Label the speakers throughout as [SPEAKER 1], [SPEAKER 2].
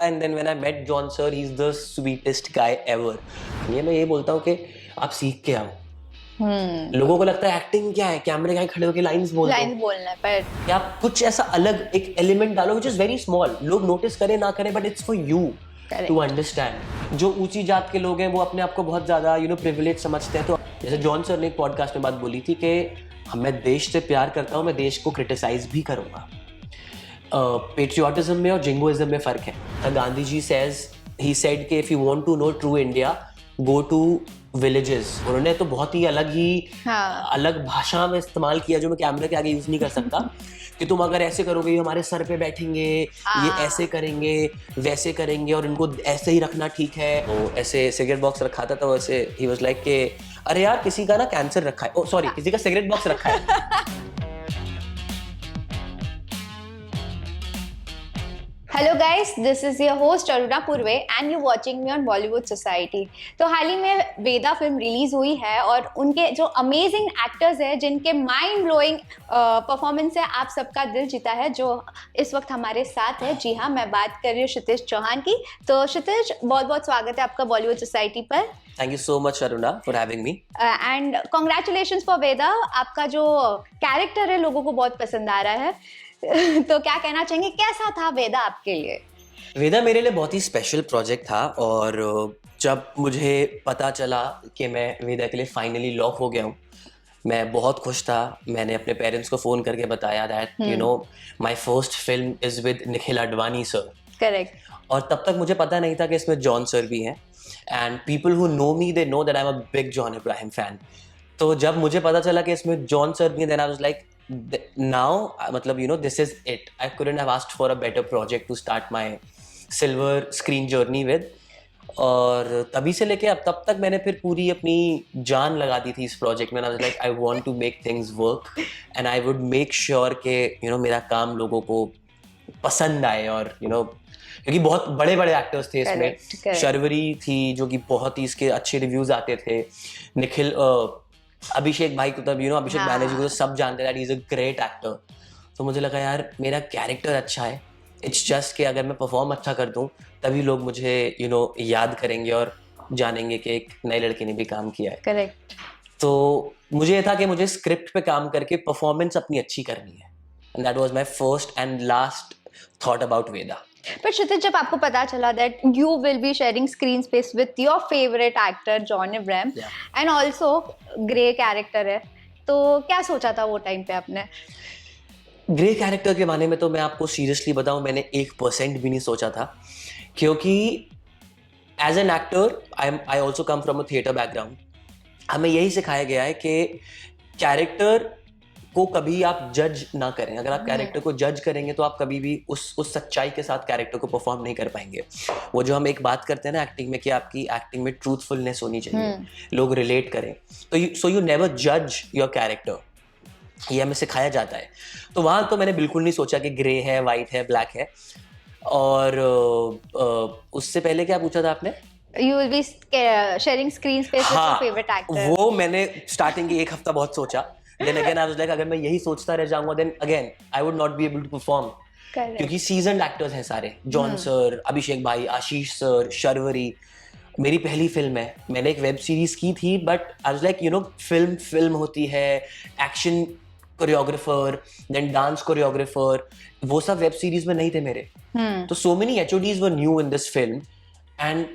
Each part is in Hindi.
[SPEAKER 1] And then when I met John sir, he's the sweetest guy ever. ये मैं ये बोलता हूँ कि आप सीख के आओ. लोगों को लगता है एक्टिंग क्या है, कैमरे के आगे खड़े होकर लाइंस बोलना
[SPEAKER 2] है, पर
[SPEAKER 1] आप कुछ ऐसा अलग एक एलिमेंट डालो which is very small. लोग नोटिस करें ना करें, but it's for you to understand. जो ऊंची जात के लोग हैं वो अपने आप को बहुत ज्यादा प्रिविलेज समझते हैं. तो जैसे जॉन सर ने एक पॉडकास्ट में बात बोली थी कि मैं देश से प्यार करता हूँ, मैं देश को क्रिटिसाइज भी करूंगा. पेट्रियोटिज्म में और जिंगोइज्म में फर्क है. गांधी जी he said कि if you want to know true India, go to villages. उन्होंने तो बहुत ही अलग भाषा में इस्तेमाल किया जो मैं कैमरे के आगे यूज नहीं कर सकता. कि तुम अगर ऐसे करोगे, ये हमारे सर पे बैठेंगे, ये ऐसे करेंगे, वैसे करेंगे और इनको ऐसे ही रखना ठीक है. तो ऐसे सिगरेट बॉक्स रखा था तो वैसे ही वाज लाइक कि अरे यार किसी का ना कैंसर रखा है, सॉरी किसी का सिगरेट बॉक्स रखा है.
[SPEAKER 2] Hello guys, this is your host Aruna Purve and you watching me on Bollywood society. तो हाल ही में वेदा फिल्म रिलीज हुई है और उनके जो अमेजिंग एक्टर्स हैं, जिनके माइंड ब्लोइंग परफॉर्मेंस से आप सबका दिल जीता है, जो इस वक्त हमारे साथ है. जी हाँ, मैं बात कर रही हूँ क्षितिज चौहान की. तो क्षितिज, बहुत बहुत स्वागत है आपका बॉलीवुड सोसाइटी पर.
[SPEAKER 1] Thank you so much Aruna for having me.
[SPEAKER 2] And congratulations for Vedaa. आपका जो कैरेक्टर है लोगों को बहुत पसंद आ रहा है. तो क्या कहना चाहेंगे, कैसा था वेदा आपके लिए?
[SPEAKER 1] वेदा मेरे लिए बहुत ही स्पेशल प्रोजेक्ट था और जब मुझे पता चला कि मैं वेदा के लिए फाइनली लॉक हो गया हूँ, मैं बहुत खुश था. मैंने अपने पेरेंट्स को फ़ोन करके बताया that my first film is with Nikhil Advani sir.
[SPEAKER 2] Correct.
[SPEAKER 1] और तब तक मुझे पता नहीं था कि इसमें जॉन सर भी हैं. And people who know me they know that I am a big John Ibrahim fan. तो जब मुझे पता चला कि इसमें जॉन सर भी हैं, then I was like now मतलब this is it. I couldn't have asked for a better project to start my silver screen journey with. और तभी से लेके अब तब तक मैंने फिर पूरी अपनी जान लगा दी थी इस प्रोजेक्ट में. I was like I want to make things work and I would make sure कि मेरा काम लोगों को पसंद आए. और क्योंकि बहुत बड़े बड़े एक्टर्स थे इसमें. शर्वरी थी जो कि बहुत ही इसके अच्छे रिव्यूज आते थे. निखिल अभिषेक भाई को तब अभिषेक बैनर्जी को तो सब जानते हैं, इज अ ग्रेट एक्टर. तो मुझे लगा यार मेरा कैरेक्टर अच्छा है, इट्स जस्ट कि अगर मैं परफॉर्म अच्छा कर दूं तभी लोग मुझे याद करेंगे और जानेंगे कि एक नए लड़के ने भी काम किया है.
[SPEAKER 2] करेक्ट.
[SPEAKER 1] तो मुझे ये था कि मुझे स्क्रिप्ट पे काम करके परफॉर्मेंस अपनी अच्छी करनी है. And that was my first and last thought about Vedaa.
[SPEAKER 2] पर क्षितिज, जब आपको पता चला that you will be sharing screen space with your favourite actor John Abraham and also grey character है, तो क्या सोचा था वो टाइम पे आपने?
[SPEAKER 1] ग्रे कैरेक्टर के बारे में तो मैं आपको सीरियसली बताऊं, मैंने 1% भी नहीं सोचा था. क्योंकि as an actor I also come from a theatre background. हमें यही सिखाया गया है कि कैरेक्टर को कभी आप जज ना करें. अगर आप कैरेक्टर को जज करेंगे तो आप कभी भी उस सच्चाई के साथ कैरेक्टर को परफॉर्म नहीं कर पाएंगे. वो जो हम एक बात करते हैं ना एक्टिंग में, कि आपकी एक्टिंग में ट्रूथफुलनेस होनी चाहिए, लोग रिलेट करें. तो सो यू नेवर जज योर कैरेक्टर, ये हमें सिखाया जाता है. तो वहाँ तो मैंने बिल्कुल नहीं सोचा कि ग्रे है, वाइट है, ब्लैक है. और उससे पहले क्या पूछा था आपने?
[SPEAKER 2] You will be sharing screen space with your favorite actor.
[SPEAKER 1] वो मैंने स्टार्टिंग के एक हफ्ता बहुत सोचा. Then again I was like अगर मैं यही सोचता रह जाऊंगा then again I would not be able to perform. क्योंकि seasoned actors हैं सारे. जॉन सर, अभिषेक भाई, आशीष सर, शर्वरी. मेरी पहली फिल्म है, मैंने एक वेब सीरीज की थी, but I was like film होती है, action choreographer, then dance choreographer, वो सब वेब सीरीज में नहीं थे मेरे. तो so many HODs were new in this film. And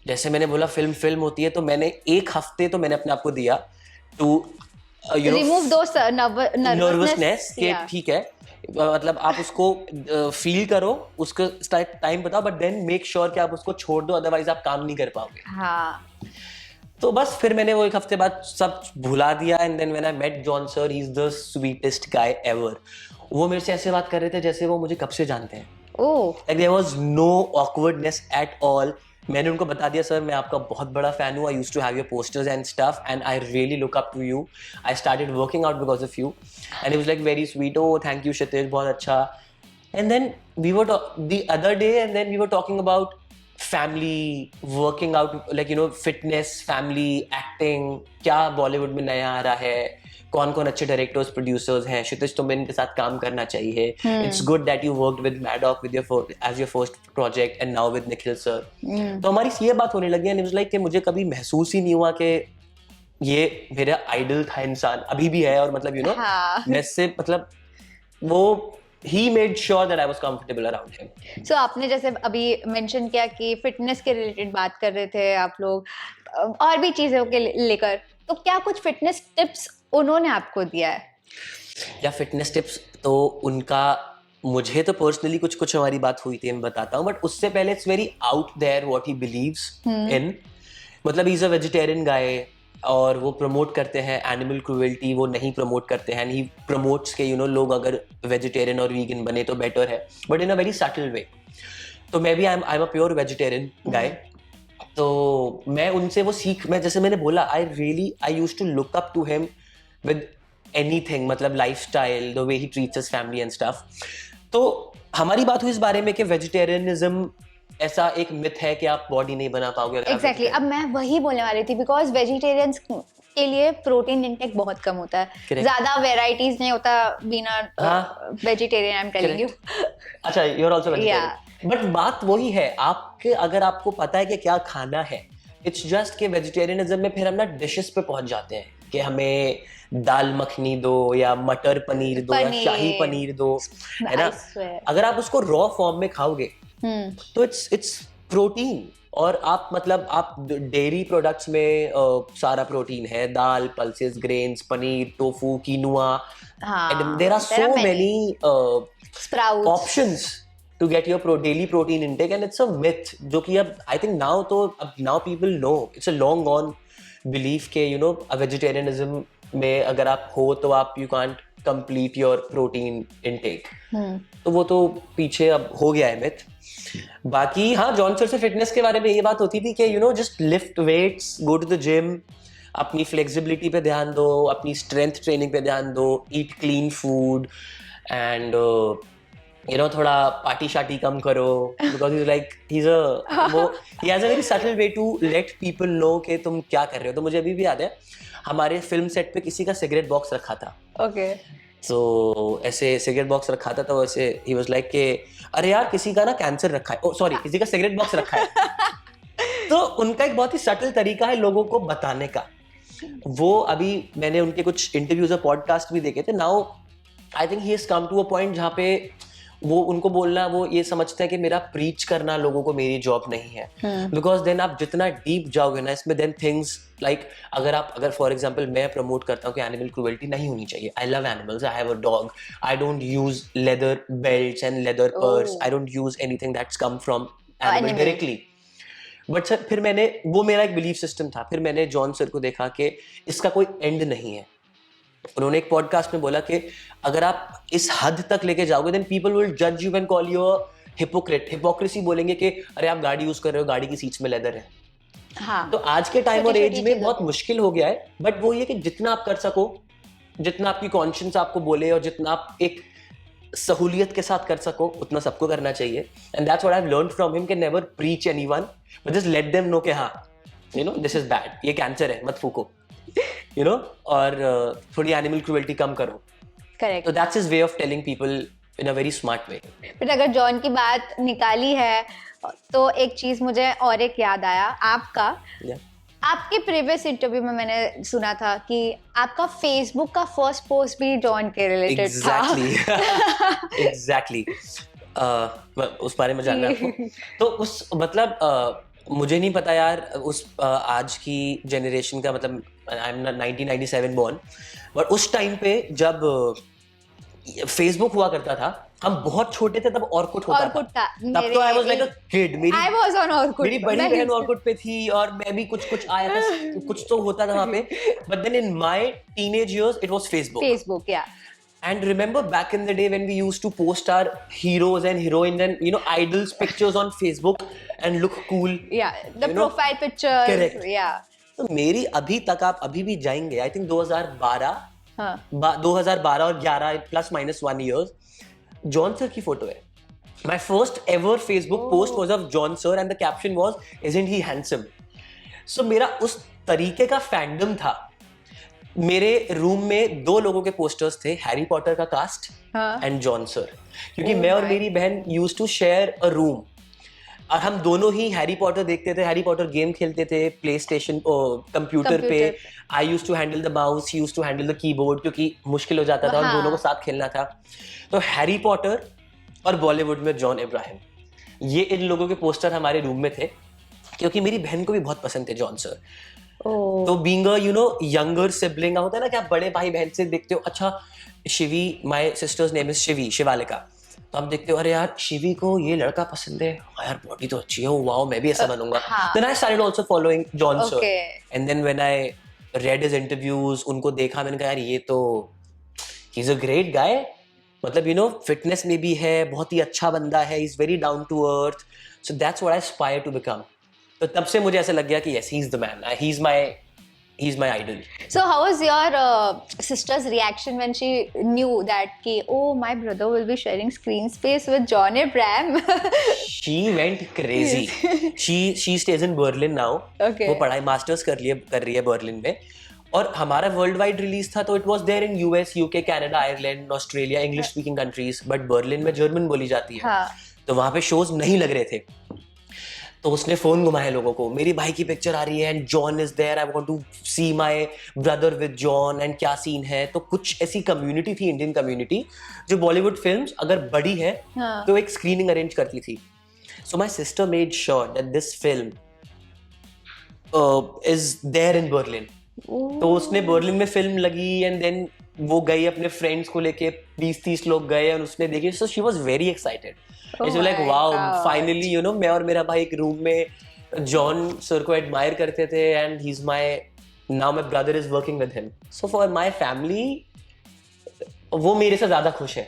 [SPEAKER 1] जैसे मैंने बोला फिल्म होती है, तो मैंने एक हफ्ते तो मैंने अपने आप को दिया टू
[SPEAKER 2] remove those nervousness.
[SPEAKER 1] कि ठीक है, मतलब आप उसको फील करो, उसको टाइम बताओ, बट देन मेक श्योर कि आप उसको छोड़ दो, अदरवाइज आप काम नहीं कर पाओगे.
[SPEAKER 2] हाँ.
[SPEAKER 1] तो बस फिर मैंने वो एक हफ्ते बाद सब भुला दिया. And then when I met John sir, he is the sweetest guy ever. वो मेरे से ऐसे बात कर रहे थे जैसे वो मुझे कब से जानते हैं. Like there was no awkwardness at all. मैंने उनको बता दिया, सर मैं आपका बहुत बड़ा फैन हूँ, I used to have your posters and stuff and I really look up to you, I started working out because of you. And he was like very sweet, oh thank you Kshitij, बहुत अच्छा. And then we were the other day and then we were talking about family, working out, like fitness, family, acting, क्या बॉलीवुड में नया आ रहा है, कौन कौन अच्छे डायरेक्टर्स प्रोड्यूसर्स हैं, क्षितिज तुम्हें इनके साथ काम करना चाहिए, it's good that you worked with Maddock with your age your first project and now with Nikhil sir. तो हमारी ये बात होने लगी एंड इट वाज लाइक कि मुझे कभी महसूस ही नहीं हुआ कि ये मेरा आइडल था इंसान, अभी भी है, और मतलब मैं इससे मतलब वो he made sure that I was comfortable around him.
[SPEAKER 2] So आपने जैसे अभी मेंशन किया कि फिटनेस के रिलेटेड बात कर रहे थे आप लोग, और भी चीजों के लेकर, तो क्या कुछ फिटनेस टिप्स उन्होंने आपको दिया है?
[SPEAKER 1] या फिटनेस टिप्स तो उनका मुझे तो पर्सनली कुछ कुछ हमारी बात हुई थी, मैं बताता हूँ, बट उससे पहले it's very out there what he believes in. मतलब ही इज अ वेजिटेरियन गाय और वो प्रमोट करते हैं एनिमल क्रूएल्टी, वो नहीं प्रमोट करते हैं. ही प्रमोट्स के लोग अगर वेजिटेरियन और वीगन बने तो बेटर है, but in a very subtle way. तो मैं भी I am a pure vegetarian guy. तो मैं उनसे वो मैं जैसे मैंने बोला, I used to look up to him with anything, मतलब lifestyle, the way he treats his family and stuff. तो हमारी बात हुई इस बारे में कि वेजिटेरियनिज्म ऐसा एक मिथ है कि आप बॉडी नहीं बना पाओगे.
[SPEAKER 2] एग्जैक्टली, अब मैं वही बोलने वाली थी, बिकॉज वेजिटेरियंस के लिए प्रोटीन इंटेक बहुत कम होता है. ज्यादा वेराइटीज नहीं होता बिना vegetarian, I am telling you.
[SPEAKER 1] अच्छा, you are also vegetarian. But बात वही है, आपके अगर आपको पता है कि क्या खाना है, इट्स जस्ट कि वेजिटेरियनिज्म में फिर हम ना डिशेस पे पहुंच जाते हैं कि हमें दाल मखनी दो या मटर पनीर दो या शाही पनीर दो, है ना. अगर आप उसको रॉ फॉर्म में खाओगे तो इट्स प्रोटीन. और आप डेयरी प्रोडक्ट्स में सारा प्रोटीन है, दाल, pulses, grains, paneer, tofu, quinoa, there are so many options to get your daily protein intake, and it's a myth जो कि अब I think now people know, it's a long gone belief के वेजिटेरियनिज्म में अगर आप हो तो आप you can't complete your protein intake. तो वो तो पीछे अब हो गया है मिथ. बाकी हाँ, जॉन सर से फिटनेस के बारे में ये बात होती थी कि just lift weights, go to the gym, अपनी फ्लेक्सिबिलिटी पे ध्यान दो, अपनी स्ट्रेंथ ट्रेनिंग पे ध्यान दो, ईट क्लीन फूड, एंड थोड़ा पार्टी शार्टी कम करो, because he has a very subtle way to let people know कि तुम क्या कर रहे हो. तो मुझे अभी भी याद है, हमारे फिल्म सेट पे किसी का सिगरेट बॉक्स रखा था.
[SPEAKER 2] ओके.
[SPEAKER 1] तो ऐसे सिगरेट बॉक्स रखा था, तो ऐसे ही वाज लाइक कि अरे यार किसी का ना कैंसर रखा है, सॉरी किसी का सिगरेट बॉक्स रखा है. तो उनका एक बहुत ही सटल तरीका है लोगों को बताने का. वो अभी मैंने उनके कुछ इंटरव्यूज और पॉडकास्ट भी देखे थे. Now I think he has come to a point जहाँ पे वो उनको बोलना, वो ये समझते हैं कि मेरा प्रीच करना लोगों को मेरी जॉब नहीं है. बिकॉज देन आप जितना डीप जाओगे ना इसमें, देन थिंग्स लाइक अगर फॉर एग्जांपल मैं प्रमोट करता हूँ कि एनिमल क्रूएल्टी नहीं होनी चाहिए, I love animals, I have a dog, I don't use leather belts and leather purse, I don't use anything that's come from animal directly. But sir फिर वो मेरा एक बिलीफ सिस्टम था. फिर मैंने जॉन सर को देखा कि इसका कोई एंड नहीं है. उन्होंने एक पॉडकास्ट में बोला कि अगर आप इस हद तक लेके जाओगे, देन पीपल विल जज you and call you a hypocrite. Hypocrisy बोलेंगे कि अरे आप गाड़ी यूज कर रहे हो, गाड़ी की सीट्स में लेदर है. हाँ. तो आज के टाइम और एज में बहुत मुश्किल हो गया है, बट वो ये कि जितना आप कर सको, जितना आपकी कॉन्शियंस आपको बोले, और जितना आप एक सहूलियत के साथ कर सको, उतना सबको करना चाहिए. And that's what I have learned from him कि never preach anyone, but just let them know कि हाँ दिस इज बैड, ये कैंसर है, मत फूको, और थोड़ी एनिमल क्रूएल्टी कम करो.
[SPEAKER 2] करेक्ट.
[SPEAKER 1] तो that's his way of telling people in a very smart way.
[SPEAKER 2] फिर अगर जॉन की बात निकाली है तो एक चीज मुझे और एक याद आया आपका. आपके प्रीवियस इंटरव्यू में मैंने सुना था कि आपका फेसबुक का फर्स्ट पोस्ट भी जॉन के रिलेटेड था.
[SPEAKER 1] एग्जैक्टली. उस बारे में जानना आपको. तो उस मतलब मुझे नहीं पता यार, उस आज की जनरेशन का, मतलब आई एम 1997 बॉर्न, बट उस टाइम पे जब फेसबुक हुआ करता था, हम बहुत छोटे थे तब ऑर्कुट होता था. तब तो आई वाज लाइक अ किड. मेरी बड़ी बहन ऑर्कुट पे थी और मैं भी कुछ आया था, कुछ तो होता था वहां पे. But then in my teenage years it was Facebook.
[SPEAKER 2] Yeah.
[SPEAKER 1] And remember back in the day when we used to post our heroes and heroines and idols pictures on Facebook and look cool.
[SPEAKER 2] Yeah, the profile pictures.
[SPEAKER 1] Correct.
[SPEAKER 2] Yeah.
[SPEAKER 1] तो मेरी अभी तक आप अभी भी जाएंगे, आई थिंक 2012 2012 और 11 plus minus 1 years, John sir की फोटो है. My first ever Facebook post was of John Sir and the caption was, "Isn't he handsome?" So मेरा उस तरीके का फैंडम था. मेरे रूम में 2 लोगों के पोस्टर्स थे, हैरी पॉटर का कास्ट
[SPEAKER 2] हाँ।
[SPEAKER 1] एंड जॉन सर, क्योंकि
[SPEAKER 2] Oh
[SPEAKER 1] मैं और
[SPEAKER 2] my.
[SPEAKER 1] मेरी बहन used to share a room, और हम दोनों ही हैरी पॉटर देखते थे, हैरी पॉटर गेम खेलते थे प्ले स्टेशन कंप्यूटर पे।
[SPEAKER 2] Computer
[SPEAKER 1] I use to handle the mouse, he use to handle the keyboard, क्योंकि मुश्किल हो जाता था और दोनों को
[SPEAKER 2] हाँ.
[SPEAKER 1] साथ खेलना था। तो हैरी पॉटर और बॉलीवुड में जॉन इब्राहिम, ये इन लोगों के पोस्टर हमारे रूम में थे, क्योंकि मेरी बहन को भी बहुत पसंद थे जॉन सर।
[SPEAKER 2] Oh.
[SPEAKER 1] तो बीइंग अ यंगर सिबलिंग होता है ना कि आप बड़े भाई बहन से देखते हो, अच्छा Shivi, my sister's name is Shivi, Shivalika, तो आप देखते हो अरे यार शिवी को ये लड़का पसंद है, हाँ यार बॉडी तो अच्छी है, वाओ मैं भी ऐसा बनूंगा।
[SPEAKER 2] हाँ.
[SPEAKER 1] Then I started also following John sir,
[SPEAKER 2] Okay.
[SPEAKER 1] And then when I read his interviews, उनको देखा, मैंने कहा यार ये तो he is a great guy, मतलब फिटनेस में भी है, बहुत ही अच्छा बंदा है, he is very down to earth, so that's what I aspire to become. तो तब से मुझे ऐसा लग गया कि yes he is the man, he is my idol.
[SPEAKER 2] So how was your sister's reaction when she knew that कि oh my brother will be sharing screen space with John Abraham?
[SPEAKER 1] She went crazy. She stays in Berlin now.
[SPEAKER 2] Okay.
[SPEAKER 1] वो पढ़ाई मास्टर्स कर रही है बर्लिन में, और हमारा वर्ल्ड वाइड रिलीज था, तो it was there in US, UK, Canada, Ireland, Australia, English speaking countries, but Berlin में जर्मन बोली जाती है।
[SPEAKER 2] हाँ.
[SPEAKER 1] तो वहां पे शोज नहीं लग रहे थे, तो उसने फोन घुमाए लोगों को, मेरी भाई की पिक्चर आ रही है and John is there, I want to see my brother with John, and क्या सीन है। तो कुछ ऐसी कम्युनिटी थी, इंडियन कम्युनिटी, जो बॉलीवुड फिल्म्स अगर बड़ी है
[SPEAKER 2] हाँ.
[SPEAKER 1] तो एक स्क्रीनिंग अरेंज करती थी। So my sister made sure that this film is there in Berlin. तो उसने बर्लिन में फिल्म लगी, एंड देन वो गई अपने फ्रेंड्स को लेके, 20-30 लोग गए और उसने देखी, so she was very excited.
[SPEAKER 2] Oh
[SPEAKER 1] it's like
[SPEAKER 2] my
[SPEAKER 1] wow,
[SPEAKER 2] God.
[SPEAKER 1] Finally मैं और मेरा भाई एक रूम में जॉन सर को एडमायर करते थे, and he is my, now my brother is working with him. So for my family, वो मेरे से ज्यादा खुश है।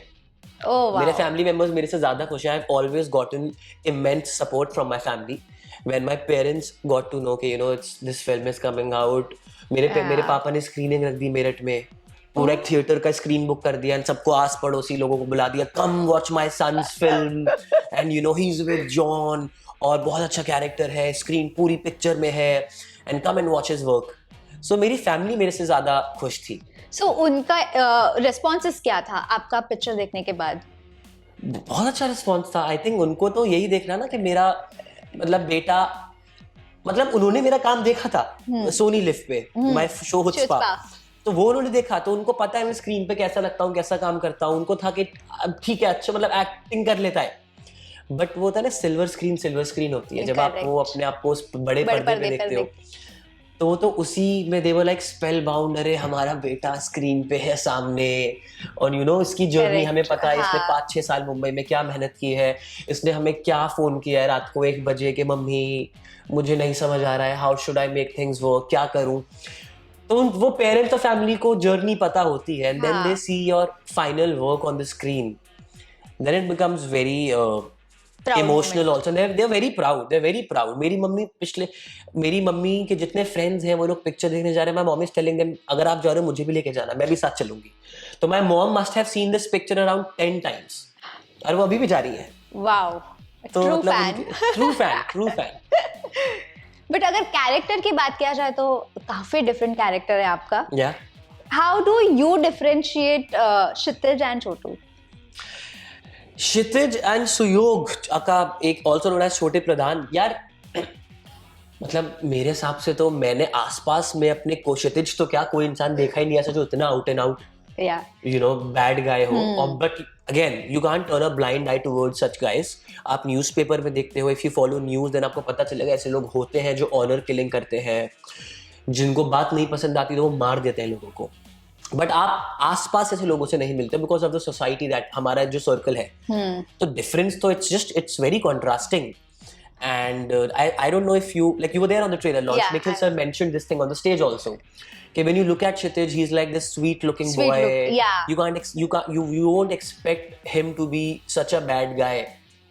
[SPEAKER 2] Oh wow.
[SPEAKER 1] मेरे फैमिली मेंबर्स मेरे से ज्यादा खुश हैं। I have always gotten immense support from my family when my parents got to know कि it's this film is coming out. मेरे पापा ने स्क्रीनिंग रख दी मेरठ में, पूरा एक थिएटर का स्क्रीन बुक कर दिया, एंड सबको आस पड़ोसी लोगों को बुला दिया, come watch my sons film, and he is with John, और बहुत अच्छा कैरेक्टर है, स्क्रीन पूरी पिक्चर में है, and come and watch his work. So मेरी फैमिली मेरे से ज्यादा खुश थी।
[SPEAKER 2] So उनका रिस्पॉन्सेस क्या था आपका पिक्चर देखने के बाद?
[SPEAKER 1] बहुत अच्छा रिस्पॉन्स था। आई थिंक उनको तो यही देखना ना कि मेरा बेटा, उन्होंने मेरा काम देखा था सोनी लिव पे, माय शो हुत्सपा, तो वो उन्होंने देखा, तो उनको पता है मैं स्क्रीन पे कैसा लगता हूँ, कैसा काम करता हूँ। उनको था कि ठीक है, अच्छा एक्टिंग कर लेता है, बट वो होता है ना सिल्वर स्क्रीन होती है, जब आप वो अपने आप को उस बड़े पर्दे पे देखते हो, तो वो तो उसी में दे वर लाइक स्पेल बाउंड, अरे हमारा बेटा स्क्रीन पे है सामने, और इसकी जर्नी हमें पता है, इसने 5-6 साल मुंबई में क्या मेहनत की है, इसने हमें क्या फोन किया है रात को 1 बजे कि मम्मी मुझे नहीं समझ आ रहा है, how should I make things work, क्या करूं। तो वो पेरेंट्स और फैमिली को जर्नी पता होती है, and then they see your final work on the screen, then it becomes very emotional also, they are very proud. मेरी मम्मी के जितने फ्रेंड्स हैं वो लोग पिक्चर देखने जा रहे हैं, my mom is telling them अगर आप जा रहे हो मुझे भी लेके जाना, मैं भी साथ चलूंगी। तो my mom must have seen this picture around 10 times, और वो अभी भी जा रही है।
[SPEAKER 2] वाओ,
[SPEAKER 1] तो
[SPEAKER 2] ट्रू फैन। बट अगर कैरेक्टर की बात किया जाए तो काफी डिफरेंट कैरेक्टर है आपका। How do you differentiate Kshitij and Chhotu?
[SPEAKER 1] Kshitij and सुयोग का एक ऑल्सो नोन एज छोटे प्रधान, यार मेरे हिसाब से तो मैंने आसपास में अपने को क्षितिज तो क्या कोई इंसान देखा ही नहीं ऐसा जो इतना out and out bad guy हो। But again you can't turn a blind eye towards such guys. आप न्यूज़पेपर में देखते हो, if you follow news then आपको पता चलेगा ऐसे लोग होते हैं जो ऑनर किलिंग करते हैं, जिनको बात नहीं पसंद आती तो वो मार देते हैं लोगों को। बट आप आसपास ऐसे लोगों से नहीं मिलते because of the society that हमारा जो सर्कल है। तो डिफरेंस तो it's very contrasting. And I don't know if you were there on the trailer launch.
[SPEAKER 2] Yeah,
[SPEAKER 1] Nikhil sir mentioned this thing on the stage also. Okay, when you look at Kshitij, he's like this sweet-looking boy.
[SPEAKER 2] Yeah.
[SPEAKER 1] You won't expect him to be such a bad guy.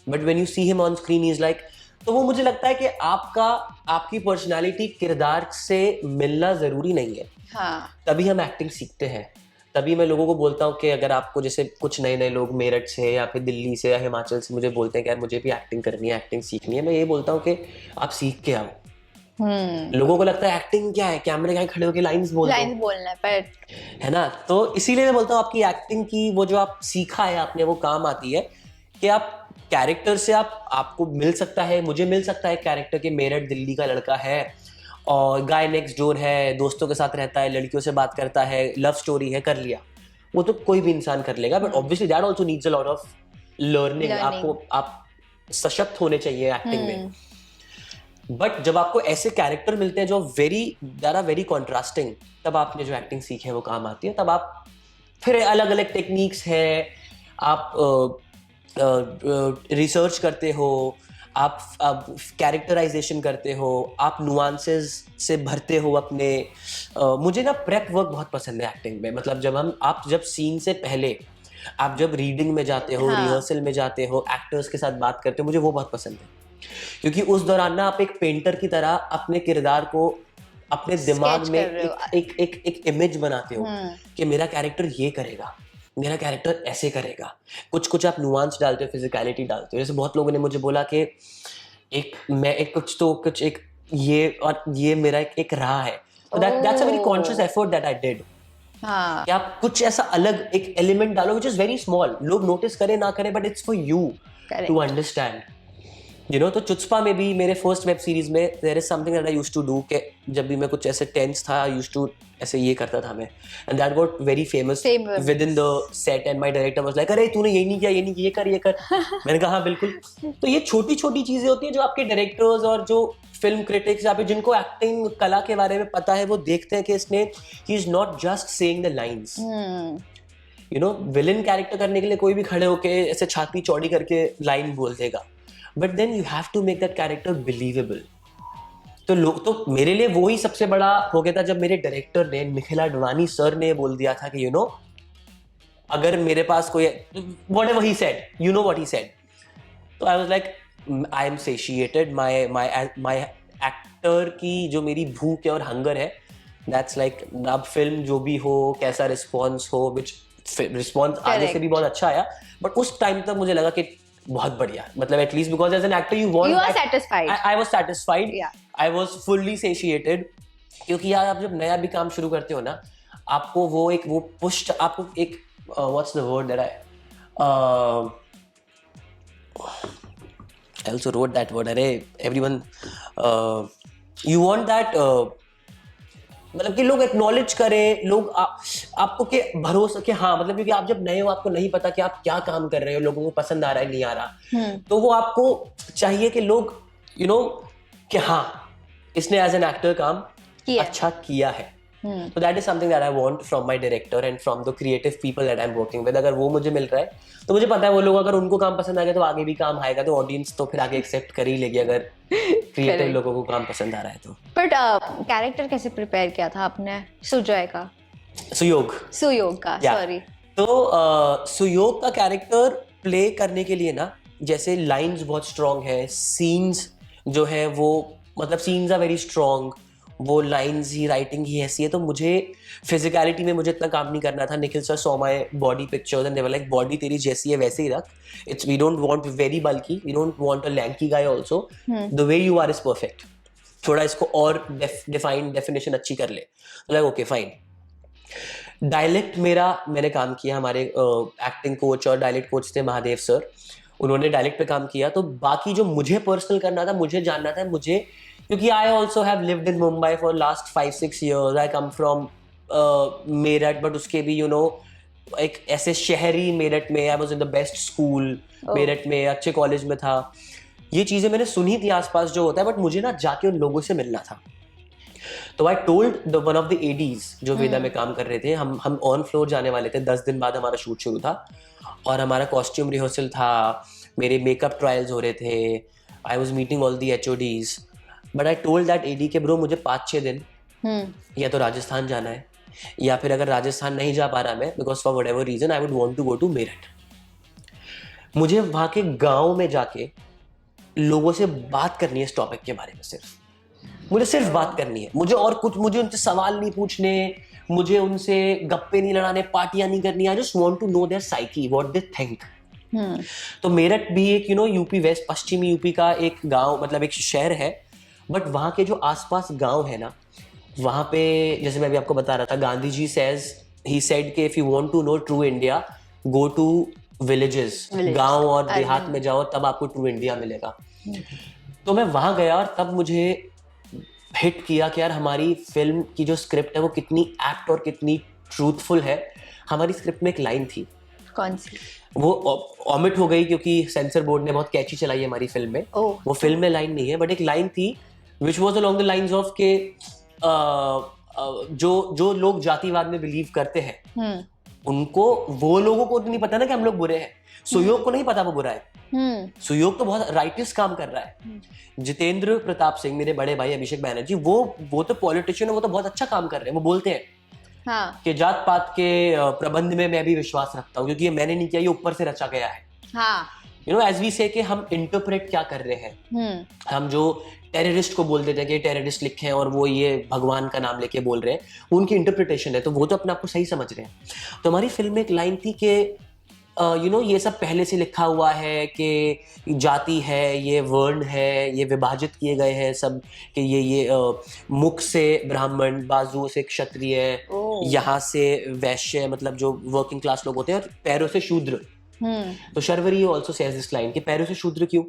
[SPEAKER 1] But when you see him on screen, he's like. तो वो मुझे लगता है कि आपकी पर्सनालिटी किरदार से मिलना जरूरी नहीं है।
[SPEAKER 2] हाँ.
[SPEAKER 1] तभी हम एक्टिंग सीखते हैं। तभी मैं लोगों को बोलता हूँ कि अगर आपको जैसे कुछ नए लोग मेरठ से या फिर दिल्ली से या हिमाचल से मुझे बोलते हैं कि यार मुझे भी एक्टिंग करनी है, एक्टिंग सीखनी है, मैं ये बोलता हूँ कि आप सीख के आओ। लोगों को लगता है एक्टिंग क्या है, कैमरे के खड़े होकर लाइंस बोलना
[SPEAKER 2] है, पर
[SPEAKER 1] है ना। तो इसीलिए मैं बोलता हूँ आपकी एक्टिंग की वो जो आप सीखा है आपने, वो काम आती है कि आप कैरेक्टर से आपको मिल सकता है, मुझे मिल सकता है कैरेक्टर के, मेरठ दिल्ली का लड़का है और गाय नेक्स्ट डोर है, दोस्तों के साथ रहता है, लड़कियों से बात करता है, लव स्टोरी है, कर लिया, वो तो कोई भी इंसान कर लेगा। But obviously that also needs a lot of learning. आपको आप सशक्त होने चाहिए एक्टिंग में। बट जब आपको ऐसे कैरेक्टर मिलते हैं जो वेरी कॉन्ट्रास्टिंग, तब आपने जो एक्टिंग सीखी है वो काम आती है। तब आप फिर अलग अलग टेक्निक्स है, आप रिसर्च करते हो, आप कैरेक्टराइजेशन करते हो, आप नुआंसेस से भरते हो अपने। मुझे ना प्रेप वर्क बहुत पसंद है एक्टिंग में। मतलब आप जब सीन से पहले आप जब रीडिंग में जाते हो, रिहर्सल में जाते हो, एक्टर्स के साथ बात करते हो, मुझे वो बहुत पसंद है। क्योंकि उस दौरान ना आप एक पेंटर की तरह अपने किरदार को अपने दिमाग में एक इमेज बनाते हो कि मेरा कैरेक्टर ये करेगा, मेरा कैरेक्टर ऐसे करेगा। कुछ आप नुआंस डालते हो, फिजिकलिटी डालते हो। जैसे बहुत लोगों ने मुझे बोला कि ये मेरा एक रहा है। That's a very conscious effort that I did. कि आप कुछ ऐसा अलग एक एलिमेंट डालो व्हिच इज वेरी स्मॉल, लोग नोटिस करें ना करें, but it's for you to understand. तो चुचपा में भी, मेरे फर्स्ट वेब सीरीज में, there is something that I used to do कि जब भी मैं कुछ ऐसे टेंस था, आई यूज्ड टू ऐसे ये करता था मैं, and that got very famous with in the set. And my director was like, अरे तूने ये नहीं किया, ये कर मैंने कहा हाँ बिल्कुल। तो ये छोटी छोटी चीजें होती हैं जो आपके डायरेक्टर्स और जो फिल्म क्रिटिक्स या फिर जिनको एक्टिंग कला के बारे में पता है, वो देखते हैं कि इसने, he is not just saying the lines. Villain character करने के लिए कोई भी खड़े होके ऐसे छाती चौड़ी करके लाइन बोल देगा, but then you have to make that character believable. तो मेरे लिए वो ही सबसे बड़ा हो गया था जब मेरे डायरेक्टर ने, निखिल आडवाणी सर ने बोल दिया था कि अगर मेरे पास कोई, whatever he said, you know what he said, तो आई was like, I am satiated, my actor की जो मेरी भूख है और हंगर है, दैट्स लाइक, अब फिल्म जो भी हो, कैसा रिस्पॉन्स हो, विच रिस्पॉन्स आगे से भी बहुत अच्छा आया, बट उस टाइम तक मुझे लगा कि बहुत बढ़िया, मतलब at least because as an actor you are satisfied. I was satisfied, I was fully satiated. क्योंकि यार आप जब नया भी काम शुरू करते हो ना, आपको वो पुश, आपको एक what's the word that I also wrote that word, अरे everyone you want that, मतलब कि लोग एक्नॉलेज करें, लोग आपको के भरोसा कि हाँ, मतलब क्योंकि आप जब नए हो, आपको नहीं पता कि आप क्या काम कर रहे हो, लोगों को पसंद आ रहा है नहीं आ रहा, तो वो आपको चाहिए कि लोग कि हाँ, इसने एज एन एक्टर काम अच्छा किया है। So that is something that I want from my director and from the creative people that I'm working with. अगर वो मुझे मिल रहा है तो मुझे पता है वो लोग, अगर उनको काम पसंद आ गया तो आगे भी काम आएगा, तो ऑडियंस तो फिर आगे एक्सेप्ट कर ही लेगी अगर क्रिएटिव लोगों को काम पसंद आ रहा है तो।
[SPEAKER 2] बट कैरेक्टर कैसे प्रिपेयर किया था आपने सुजॉय का? सुयोग का, सॉरी।
[SPEAKER 1] तो सुयोग का कैरेक्टर प्ले करने के लिए ना, जैसे लाइंस बहुत स्ट्रॉन्ग है, सीन्स जो है वो, मतलब सीन्स आर वेरी स्ट्रॉन्ग, वो लाइंस ही, राइटिंग ही ऐसी है, तो मुझे फिजिकलिटी में मुझे इतना काम नहीं करना था। Nikhil sir saw my body pictures and they were like, body तेरी जैसी है वैसे ही रख, it's, we don't want very bulky, we don't want a lanky guy also, the way you are is perfect, थोड़ा इसको और डेफिनेशन अच्छी कर ले। Like okay fine. डायलेक्ट मैंने काम किया, हमारे एक्टिंग कोच और डायलेक्ट कोच थे महादेव सर, उन्होंने डायलेक्ट पे काम किया। तो बाकी जो मुझे पर्सनल करना था, मुझे जानना था, मुझे, क्योंकि I also have lived in Mumbai for last 5-6 years, I come from Meerut, but उसके भी एक ऐसे शहरी मेरठ में, I was in the best school Meerut में, अच्छे कॉलेज में था, ये चीजें मैंने सुनी थी आसपास जो होता है, बट मुझे ना जाके उन लोगों से मिलना था। तो I told one of the ADs जो वेदा में काम कर रहे थे, हम ऑन फ्लोर जाने वाले थे, 10 दिन बाद हमारा शूट शुरू था और हमारा कॉस्ट्यूम रिहर्सल था, मेरे मेकअप ट्रायल्स हो रहे थे, I was meeting all the HODs, but I told that AD के ब्रो मुझे 5-6 दिन या तो राजस्थान जाना है, या फिर अगर राजस्थान नहीं जा पा रहा मैं, because for whatever reason I would want to go to Meerut, मुझे वहां के गांव में जाके लोगों से बात करनी है इस टॉपिक के बारे में, मुझे सिर्फ बात करनी है, मुझे और कुछ, मुझे उनसे सवाल नहीं पूछने, मुझे उनसे गप्पे नहीं लड़ाने, पार्टियां नहीं करनी, I just want to know their psyche, what they think. तो मेरठ भी एक यूपी वेस्ट, पश्चिमी यूपी का एक गांव, मतलब एक शहर है, बट वहाँ के जो आसपास गांव है ना, वहाँ पे जैसे मैं अभी आपको बता रहा था, गांधी जी ही सेड कि if you want to know true India, go to villages, गांव और देहात में जाओ, तब आपको ट्रू इंडिया मिलेगा। तो मैं वहाँ गया और तब मुझे हिट किया कि यार हमारी फिल्म की जो स्क्रिप्ट है वो कितनी एप्ट और कितनी ट्रूथफुल है। हमारी स्क्रिप्ट में एक लाइन थी,
[SPEAKER 2] कौन सी?
[SPEAKER 1] वो ऑमिट हो गई क्योंकि सेंसर बोर्ड ने बहुत कैची चलाई है हमारी फिल्म में। वो फिल्म में लाइन नहीं है, बट एक लाइन थी which was along the lines of के जो लोग जातिवाद में बिलीव करते हैं, उनको, वो लोगों को नहीं पता ना कि हम लोग बुरे हैं। सुयोग को नहीं पता वो बुरा है। सुयोग तो बहुत राइटियस काम कर रहा है। जितेंद्र प्रताप सिंह, मेरे बड़े भाई अभिषेक बैनर्जी, वो तो पॉलिटिशियन है, वो तो बहुत अच्छा काम कर रहे हैं। वो बोलते हैं कि जात पात के प्रबंध में मैं भी विश्वास रखता हूँ, क्योंकि ये मैंने नहीं किया, ये ऊपर से रचा गया है। यू नो, एज वी से कि हम इंटरप्रेट क्या कर रहे हैं। हम जो टेररिस्ट को बोल देते हैं कि टेररिस्ट लिखे हैं और वो ये भगवान का नाम लेके बोल रहे हैं, वो उनकी इंटरप्रिटेशन है, तो वो तो अपने आप को सही समझ रहे हैं। तो हमारी फिल्म में एक लाइन थी कि यू नो, ये सब पहले से लिखा हुआ है कि जाति है, ये वर्ण है, ये विभाजित किए गए हैं सब, कि ये मुख से ब्राह्मण, बाजू से क्षत्रिय, यहाँ से वैश्य, मतलब जो वर्किंग क्लास लोग होते हैं, और पैरों से शूद्र। तो Sharvari also says this line कि पैरों से शूद्र क्यों।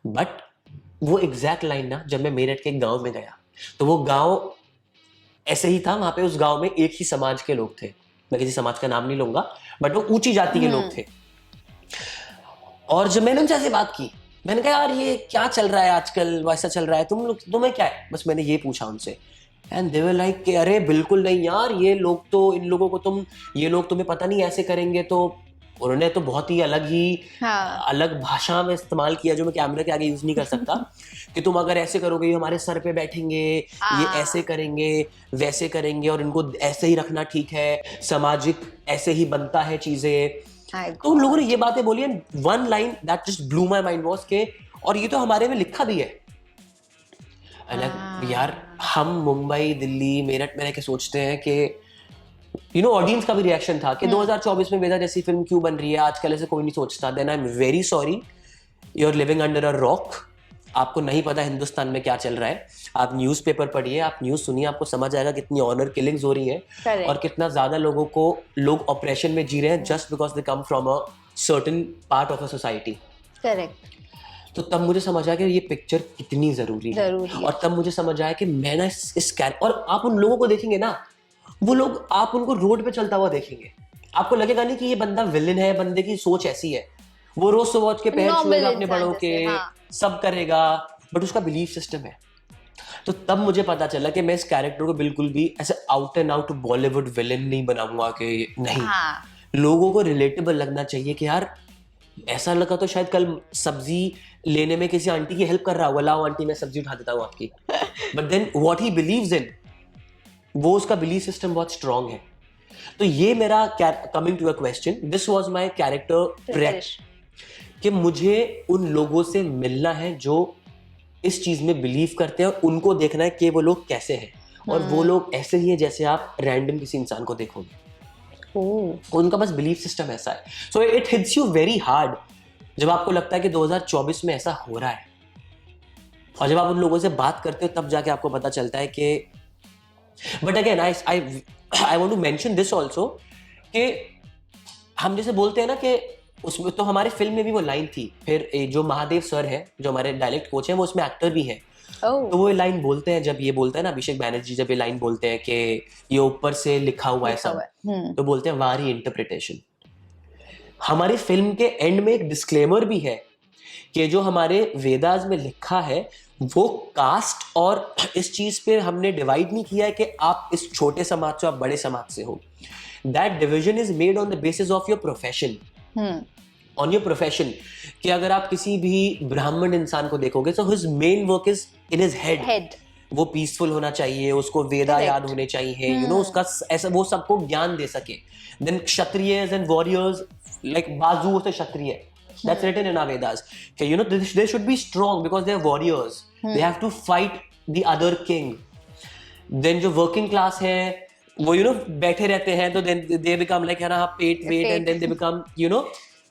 [SPEAKER 1] बट वो एग्जैक्ट लाइन ना, जब मैं मेरठ के गांव में गया, तो वो गांव ऐसे ही था। वहां पे उस गांव में एक ही समाज के लोग थे, मैं किसी समाज का नाम नहीं लूंगा, बट वो ऊंची जाति के लोग थे। और जब मैंने उनसे ऐसे बात की, मैंने कहा यार ये क्या चल रहा है आजकल, वैसा चल रहा है, तुम लोग, तुम्हें क्या है, बस मैंने ये पूछा उनसे। एंड दे वर लाइक कि अरे बिल्कुल नहीं यार, ये लोग तो, इन लोगों को ये लोग तुम्हें पता नहीं ऐसे करेंगे। तो उन्होंने तो बहुत ही अलग भाषा में इस्तेमाल किया जो मैं कैमरे के आगे यूज नहीं कर सकता, कि तुम अगर ऐसे करोगे ये हमारे सर पे बैठेंगे, ये ऐसे करेंगे, वैसे करेंगे, और इनको ऐसे ही रखना ठीक है, सामाजिक ऐसे ही बनता है चीजें। तो उन लोगों ने ये बातें बोली, and one line that just blue my mind was के, और ये तो हमारे में लिखा भी है। यार हम मुंबई, दिल्ली, मेरठ में रह के सोचते हैं कि यू नो, ऑडियंस का भी रिएक्शन था कि 2024 में वेदा जैसी फिल्म क्यों बन रही है, आजकल ऐसे कोई नहीं सोचता। Then I am very sorry, you are living under a rock. आपको नहीं पता हिंदुस्तान में क्या चल रहा है। आप न्यूज़पेपर पढ़िए, आप न्यूज़ सुनिए, आपको समझ आएगा कितनी ऑनर किलिंग्स हो रही हैं और कितना ज्यादा लोग ऑपरेशन में जी रहे हैं just because they come from a certain part of a society.
[SPEAKER 2] Correct.
[SPEAKER 1] तो तब मुझे समझ आया कि ये पिक्चर कितनी जरूरी है। और तब मुझे समझ आया कि मैं ना इस और आप उन लोगों को देखेंगे ना, वो लोग, आप उनको रोड पे चलता हुआ देखेंगे, आपको लगेगा नहीं कि ये बंदा विलेन है, बंदे की सोच ऐसी है, वो रोज सुबह उठ के पैर छुएगा अपने बड़ों के, सब करेगा, बट उसका बिलीफ सिस्टम है। तो तब मुझे पता चला कि मैं इस कैरेक्टर को बिल्कुल भी ऐसे out and out Bollywood villain नहीं बनाऊंगा, कि नहीं, लोगों को रिलेटेबल लगना चाहिए कि यार ऐसा लगा तो शायद कल सब्जी लेने में किसी आंटी की हेल्प कर रहा होगा, लाओ आंटी मैं सब्जी उठा देता हूँ आपकी, but then what he believes in, वो उसका बिलीफ सिस्टम बहुत स्ट्रांग है। तो ये मेरा, coming to a question, this was my character prep, कि मुझे उन लोगों से मिलना है जो इस चीज में बिलीव करते हैं, और उनको देखना है कि वो लोग कैसे हैं, और वो लोग ऐसे ही हैं जैसे आप रैंडम किसी इंसान को देखोगे। उनका बस बिलीफ सिस्टम ऐसा है। So it hits you very hard जब आपको लगता है कि 2024 में ऐसा हो रहा है, और जब आप उन लोगों से बात करते हो तब जाके आपको पता चलता है कि, but again I want to mention this also, कि हम जैसे बोलते हैं ना कि उसमें तो हमारे फिल्म में भी वो लाइन थी, फिर जो महादेव सर है जो हमारे डायलेक्ट कोच हैं, वो उसमें एक्टर भी हैं। तो वो लाइन बोलते हैं, जब ये बोलता है ना अभिषेक बैनर्जी, जब ये लाइन बोलते हैं कि ये ऊपर से लिखा हुआ है सब, तो बोलते हैं वारी इंटरप्रिटेशन। हमारी फिल्म के एंड में एक डिस्क्लेमर भी है कि जो हमारे वेदास में लिखा है वो कास्ट और इस चीज पे हमने डिवाइड नहीं किया है कि आप इस छोटे समाज से, आप बड़े समाज से हो। That division is made on the basis of your profession, on your profession. कि अगर आप किसी भी ब्राह्मण इंसान को देखोगे, तो his main work is in his head, वो पीसफुल होना चाहिए, उसको वेदा याद होने चाहिए, यू नो, उसका ऐसा वो सबको ज्ञान दे सके। Then Kshatriyas and warriors, like बाजुओं से Kshatriya, that's written in our Vedas, okay, you know, they should be strong because they are warriors, they have to fight the other king. Then जो working class है वो, you know, बैठे रहते हैं, तो then they become like, है ना, पेट वेट, and then they become, you know,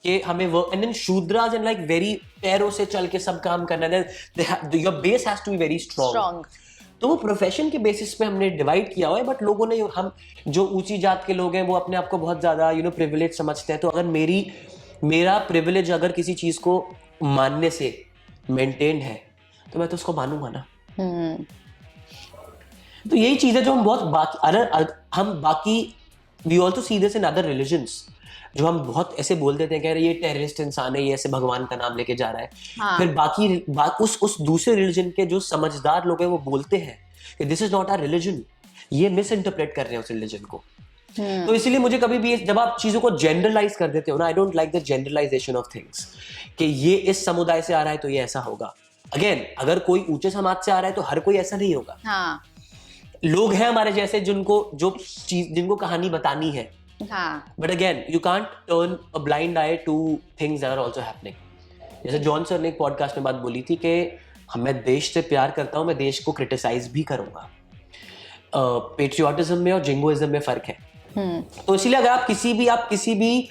[SPEAKER 1] कि हमें work, and then Shudras and like very पैरों से चल के सब काम करना है, your base has to be very strong. तो वो प्रोफेशन के बेसिस पे हमने डिवाइड किया हुआ है, बट लोगों ने, हम जो ऊंची जात के लोग हैं वो अपने आप को बहुत ज्यादा प्रिविलेज समझते हैं। तो अगर मेरा प्रिविलेज अगर किसी चीज को मानने से मेंटेन है तो मैं तो उसको मानूंगा ना। तो यही चीज है जो हम बहुत बाकी we also see this in other religions, जो हम बहुत ऐसे बोल देते हैं, कह रहे ये टेररिस्ट इंसान है, ये ऐसे भगवान का नाम लेके जा रहा है।
[SPEAKER 2] हाँ.
[SPEAKER 1] फिर उस दूसरे रिलीजन के जो समझदार लोग हैं वो बोलते हैं कि this is not our religion, ये मिस इंटरप्रेट कर रहे हैं उस रिलीजन को। तो इसीलिए मुझे कभी भी, जब आप चीजों को जनरलाइज कर देते हो ना, I don't like the generalisation of things, कि ये इस समुदाय से आ रहा है तो ये ऐसा होगा। अगेन, अगर कोई ऊंचे समाज से आ रहा है तो हर कोई ऐसा नहीं होगा।
[SPEAKER 2] हाँ.
[SPEAKER 1] लोग हैं हमारे जैसे जिनको कहानी बतानी है। But again, you can't turn a blind eye to things that are also happening. जैसे जॉन सर ने एक पॉडकास्ट में बात बोली थी कि मैं देश से प्यार करता हूं, मैं देश को क्रिटिसाइज भी करूंगा। पेट्रियोटिज्म में और जिंगोइज्म में फर्क है। तो इसीलिए अगर आप किसी भी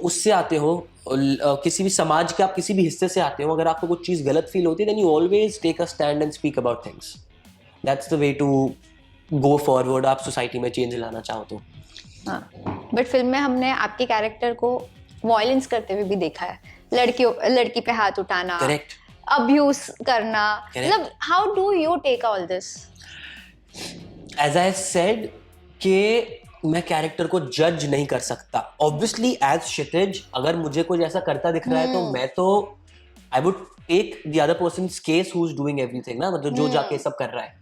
[SPEAKER 1] उससे आते हो, किसी भी समाज के आप किसी भी हिस्से से आते हो, अगर आपको कुछ चीज गलत फील होती है, then you always take a stand and speak about things. That's the way to go forward, आप सोसाइटी में चेंज लाना चाहो तो।
[SPEAKER 2] बट फिल्म में हमने आपके कैरेक्टर को वायलेंस करते हुए भी देखा है, लड़की पे हाथ उठाना,
[SPEAKER 1] करेक्ट,
[SPEAKER 2] अब्यूज करना, मतलब how do you take all this?
[SPEAKER 1] As I said कि मैं कैरेक्टर को जज नहीं कर सकता। ऑब्वियसली एज क्षितिज, अगर मुझे कुछ ऐसा करता दिख रहा है तो मैं तो I would take the other person's case who is doing everything ना, मतलब जो जाके सब कर रहा है।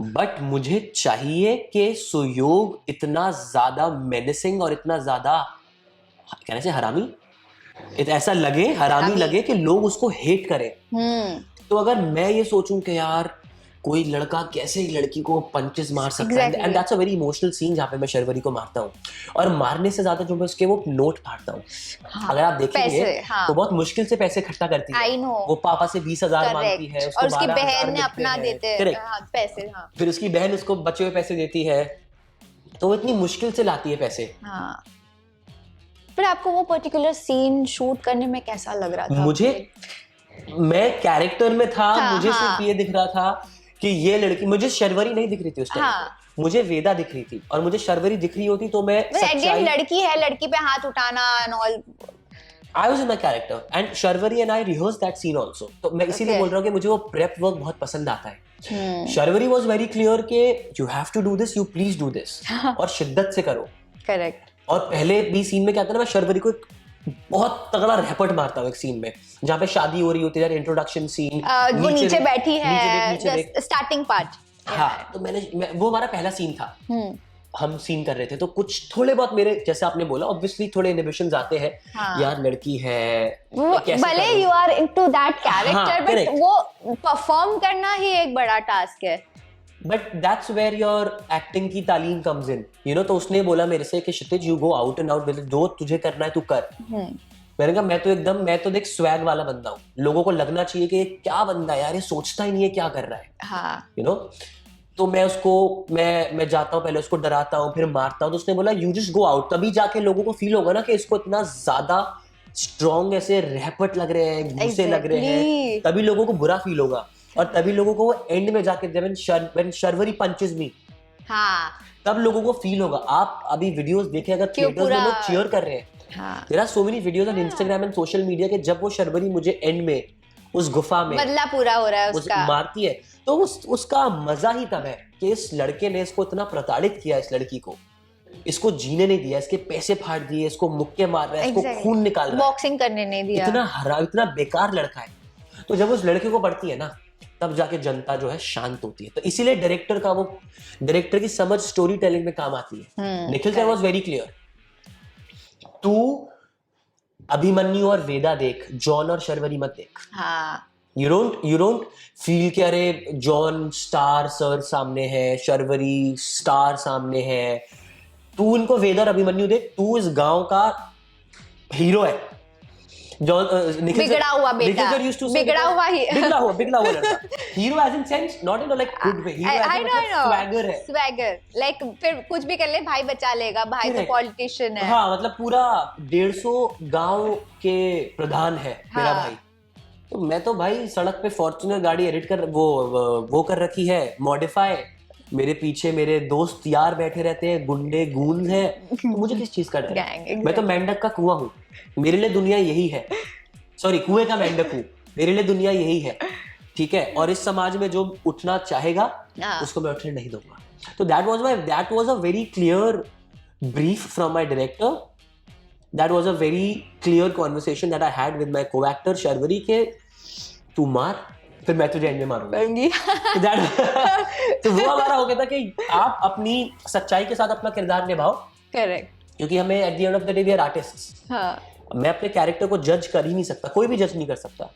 [SPEAKER 1] बट मुझे चाहिए कि सुयोग इतना ज्यादा मेनिसिंग और इतना ज्यादा कहने से हरामी, ऐसा लगे, हरामी लगे कि लोग उसको हेट करें। तो अगर मैं ये सोचूं कि यार कोई लड़का कैसे लड़की को पंचेस मार सकता है, and that's a very emotional scene जहाँ पे मैं शर्वरी को मारता हूँ, और मारने से ज्यादा जो मैं उसके वो नोट फाड़ता हूँ। अगर आप देखेंगे तो बहुत मुश्किल से पैसे इकट्ठा करती है। वो पापा से 20,000 मांगती है, उसको 12,000
[SPEAKER 2] उसकी बहन ने अपना देते हैं पैसे।
[SPEAKER 1] फिर उसकी बहन उसको बचे हुए पैसे देती है, तो वो इतनी मुश्किल से लाती है पैसे।
[SPEAKER 2] फिर आपको वो पर्टिकुलर सीन शूट करने में कैसा लग रहा था?
[SPEAKER 1] मैं कैरेक्टर में था, मुझे सिर्फ ये दिख रहा था कि ये लड़की, मुझे शर्वरी नहीं दिख रही थी उस टाइम, मुझे वेदा दिख रही थी, और मुझे शर्वरी दिख रही होती तो मैं
[SPEAKER 2] सच्चाई, लड़की है, लड़की पे हाथ उठाना and all,
[SPEAKER 1] I was in my character and Sharvari and I rehearsed that scene also। तो मैं इसीलिए बोल रहा हूँ कि मुझे वो प्रेप वर्क बहुत पसंद आता है। शर्वरी was very clear कि you have to do this, you please do this, और शिद्दत से करो।
[SPEAKER 2] करेक्ट।
[SPEAKER 1] और पहले भी सीन में क्या था ना, मैं शर्वरी को बहुत तगड़ा रैपट मारता हूँ एक सीन में, जहाँ पे शादी हो रही होती है, इंट्रोडक्शन सीन,
[SPEAKER 2] वो नीचे बैठी है, स्टार्टिंग पार्ट।
[SPEAKER 1] हाँ, तो वो हमारा पहला सीन था, हम सीन कर रहे थे, तो कुछ थोड़े बहुत मेरे, जैसे आपने बोला, ऑब्वियसली थोड़े इनहिबिशंस आते हैं। यार लड़की है,
[SPEAKER 2] भले you are into that character, but वो परफॉर्म करना ही एक बड़ा टास्क है।
[SPEAKER 1] But that's where your acting की तालीम कम्स इन, यू नो। तो उसने बोला मेरे से कि Kshitij, you go out and out with, जो तुझे करना है तू कर। मैंने कहा मैं तो देख स्वैग वाला बंदा हूँ, लोगों को लगना चाहिए कि क्या बंदा है यार, ये सोचता ही नहीं है क्या कर रहा है, यू नो। तो मैं जाता हूँ, पहले उसको डराता हूँ, फिर मारता हूँ। तो उसने बोला यू जस्ट गो आउट, तभी जाके लोगों को फील होगा ना कि इसको इतना ज्यादा स्ट्रॉन्ग ऐसे रैपट लग रहे हैं, घूसे लग रहे हैं, तभी लोगों को बुरा फील होगा, और तभी लोगों को एंड में जाके when शर्वरी पंचेस मी, तब लोगों को फील होगा। आप अभी वीडियोस देखें, अगर थिएटर्स में लोग चीयर कर रहे हैं, there are so many videos on Instagram and social media के जब वो शर्वरी मुझे एंड में उस गुफा में
[SPEAKER 2] बदला पूरा हो रहा है उसका,
[SPEAKER 1] मारती है, तो उसका मजा ही तब है कि इस लड़के ने इसको इतना प्रताड़ित किया, इस लड़की को, इसको जीने नहीं दिया, इसके पैसे फाड़ दिए, इसको मुक्के मार रहा है, इसको खून निकाल रहा है,
[SPEAKER 2] बॉक्सिंग करने नहीं दिया,
[SPEAKER 1] इतना बेकार लड़का है। तो जब उस लड़के को पड़ती है ना, तब जाके जनता जो है शांत होती है। तो इसीलिए डायरेक्टर की समझ स्टोरी टेलिंग में काम आती है। Nikhil sir was very clear, तू अभिमन्यु और वेदा देख, जॉन और शर्वरी मत देख। यू डोंट फील कि अरे जॉन स्टार सर सामने है, शर्वरी स्टार सामने है, तू इनको वेदा और अभिमन्यु देख, तू इस गांव का हीरो है। निखिल
[SPEAKER 2] बिगड़ा हुआ बेटा,
[SPEAKER 1] Nikhil sir used to say
[SPEAKER 2] बिगड़ा हुआ ही
[SPEAKER 1] बिगड़ा हुआ लड़का, hero as in sense not in like good way, hero
[SPEAKER 2] I
[SPEAKER 1] as
[SPEAKER 2] know, I
[SPEAKER 1] in
[SPEAKER 2] know.
[SPEAKER 1] Swagger है,
[SPEAKER 2] Swagger. Like फिर कुछ भी कर ले भाई बचा लेगा, भाई तो
[SPEAKER 1] Correct.
[SPEAKER 2] पॉलिटिशियन है.
[SPEAKER 1] हाँ मतलब पूरा 150 गांव के प्रधान है मेरा
[SPEAKER 2] हाँ.
[SPEAKER 1] भाई। तो मैं तो भाई सड़क पे फॉर्च्यूनर गाड़ी एडिट कर वो कर रखी है मॉडिफाई, मेरे पीछे मेरे दोस्त यार बैठे रहते हैं, गुंडे गूंज हैं, तो मुझे किस चीज का डर है?
[SPEAKER 2] Gang, exactly.
[SPEAKER 1] मैं तो मेंढक का कुआं हूँ, मेरे लिए दुनिया यही है, सॉरी कुएं का मेंढक हूँ, मेरे लिए दुनिया यही है, ठीक है। और इस समाज में जो उठना चाहेगा
[SPEAKER 2] हाँ.
[SPEAKER 1] उसको मैं उठने नहीं दूंगा। तो that was a very clear brief from my director, that was a very clear conversation that I had with my co-actor Sharvari के तू मार फिर मैं तुझे एंड में मारूंगा। तो वो हमारा हो गया था कि आप अपनी सच्चाई के साथ अपना किरदार निभाओ,
[SPEAKER 2] करेक्ट।
[SPEAKER 1] क्योंकि हमें at the end of the day we are artists.
[SPEAKER 2] हाँ,
[SPEAKER 1] मैं अपने कैरेक्टर को जज कर ही नहीं सकता, कोई भी जज नहीं कर सकता।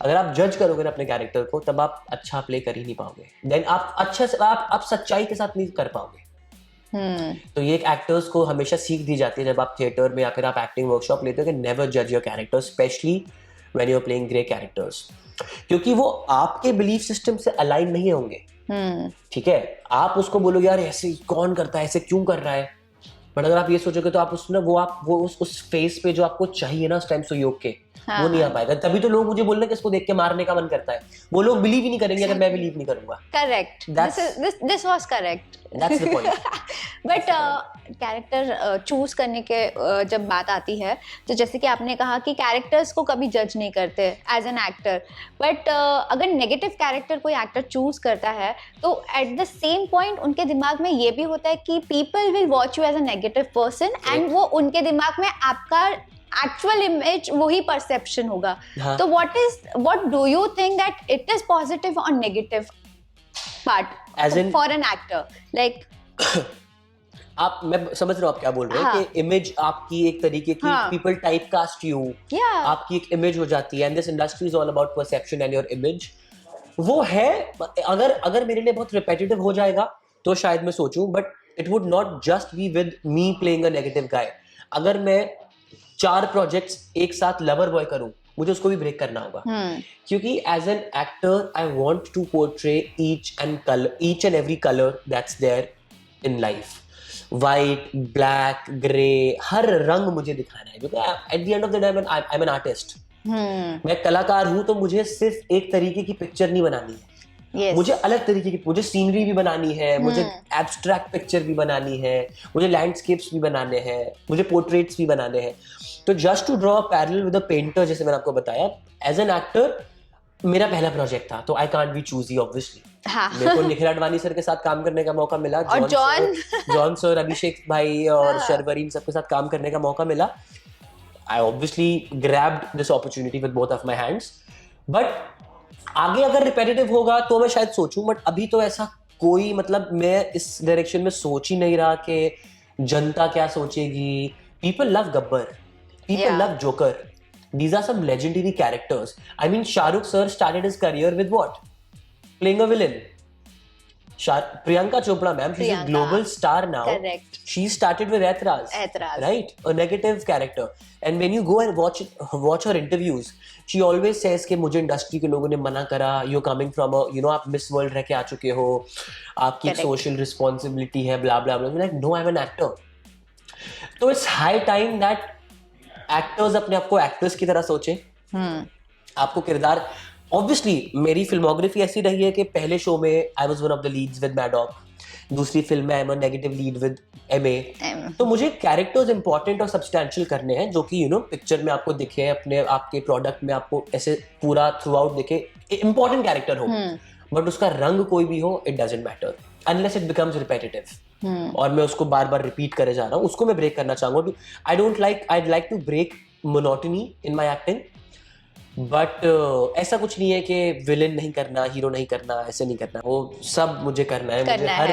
[SPEAKER 1] अगर आप जज करोगे ना अपने कैरेक्टर को, तब आप अच्छा प्ले कर ही नहीं पाओगे, देन आप अच्छे से आप सच्चाई के साथ नहीं कर पाओगे। तो ये एक एक्टर्स को हमेशा सीख दी जाती है जब आप थिएटर में या फिर आप एक्टिंग वर्कशॉप लेते हो कि नेवर जज your character, specially when you are playing grey characters, क्योंकि वो आपके बिलीफ सिस्टम से अलाइन नहीं होंगे। ठीक है, आप उसको बोलोगे यार ऐसे कौन करता है, ऐसे क्यों कर रहा है, बट अगर आप ये सोचोगे तो आप वो उस फेस पे जो आपको चाहिए ना उस टाइम सहयोग के, वो नहीं आ पाएगा। तभी तो लोग मुझे बोल रहे हैं कि इसको देख के मारने का मन करता है, वो लोग बिलीव ही नहीं करेंगे अगर मैं बिलीव नहीं करूंगा।
[SPEAKER 2] Correct, this was correct,
[SPEAKER 1] that's the point.
[SPEAKER 2] But character choose करने के जब बात आती है, तो जैसे कि आपने कहा कि कैरेक्टर्स को कभी जज नहीं करते एज एन एक्टर, बट अगर नेगेटिव कैरेक्टर कोई एक्टर चूज करता है तो एट द सेम पॉइंट उनके दिमाग में ये भी होता है कि people will watch you as a negative person, एंड वो उनके दिमाग में आपका एक्चुअल इमेज वही परसेप्शन होगा।
[SPEAKER 1] हाँ.
[SPEAKER 2] तो what do you think that it is positive or negative part
[SPEAKER 1] As in-
[SPEAKER 2] for an actor, like
[SPEAKER 1] मैं समझ रहा हूँ आप क्या बोल रहे हो,
[SPEAKER 2] हाँ.
[SPEAKER 1] कि इमेज आपकी एक तरीके की,
[SPEAKER 2] हाँ.
[SPEAKER 1] People type cast you,
[SPEAKER 2] yeah,
[SPEAKER 1] आपकी एक इमेज हो जाती है, and this industry is all about perception and your image. वो है, अगर मेरे लिए बहुत रिपीटेटिव हो जाएगा तो शायद मैं सोचूं, but it would not just be with me playing a negative guy. अगर मैं 4 प्रोजेक्ट्स एक साथ लवर बॉय करूं, मुझे उसको भी ब्रेक करना होगा, क्योंकि as an actor I want to portray each and every colour that's there in life. White, black, grey, हर रंग मुझे दिखाना है, क्योंकि at the end of the day I am an artist. मैं कलाकार हूं, तो मुझे सिर्फ एक तरीके की पिक्चर नहीं बनानी है,
[SPEAKER 2] yes,
[SPEAKER 1] मुझे अलग तरीके की, मुझे सीनरी भी बनानी है, मुझे एब्स्ट्रैक्ट पिक्चर भी बनानी है, मुझे लैंडस्केप्स भी बनाने हैं, मुझे पोर्ट्रेट्स भी बनाने हैं। तो just to draw a parallel with a painter, जैसे मैंने आपको बताया, एज एन एक्टर मेरा पहला प्रोजेक्ट था, तो I can't be choosy obviously.
[SPEAKER 2] हाँ.
[SPEAKER 1] मेरे को निखिल अडवाणी सर के साथ काम करने का मौका मिला,
[SPEAKER 2] और
[SPEAKER 1] जॉन सर, अभिषेक भाई और शर्वरी, इन सबके साथ काम करने का मौका मिला। I obviously grabbed this opportunity with both of my hands, but आगे अगर रिपीटेटिव होगा तो मैं शायद सोचूं, बट अभी तो ऐसा कोई, मतलब मैं इस डायरेक्शन में सोच ही नहीं रहा कि जनता क्या सोचेगी। People love Gabbar, people
[SPEAKER 2] Yeah.
[SPEAKER 1] love Joker, these are some legendary characters. I mean, Shahrukh sir started his career with what? Playing a villain. Priyanka Chopra ma'am, she's a
[SPEAKER 2] Priyanka.
[SPEAKER 1] global star now.
[SPEAKER 2] Correct.
[SPEAKER 1] She started with Aitraz, right? A negative character. And when you go and watch her interviews, she always says कि मुझे इंडस्ट्री के लोगों ने मना करा, you're coming from a, you know, आप मिस वर्ल्ड रह के आ चुके हो, आपकी एक सोशल रिस्पॉन्सिबिलिटी है, blah blah blah. Like, no, I'm an actor. तो it's high time that actors अपने आप को actors की तरह सोचें। आपको किरदार, ऑब्वियसली मेरी फिल्मोग्राफी ऐसी रही है कि पहले शो में I was one of the leads with mad dog, दूसरी फिल्म में I am a negative lead with MA. तो मुझे कैरेक्टर्स इंपॉर्टेंट और सब्सटैंशियल करने हैं, जो कि यू नो पिक्चर में आपको दिखे, अपने आपके प्रोडक्ट में आपको ऐसे पूरा थ्रू आउट दिखे, इंपॉर्टेंट कैरेक्टर हो, बट उसका रंग कोई भी हो, it doesn't matter unless it becomes repetitive, और मैं उसको बार बार रिपीट करे जा रहा हूँ, उसको मैं ब्रेक करना चाहूंगा। I'd like to break monotony in my acting, but ऐसा कुछ नहीं है कि विलेन नहीं करना, हीरो नहीं करना, ऐसे नहीं करना, वो सब मुझे करना है। मुझे हर,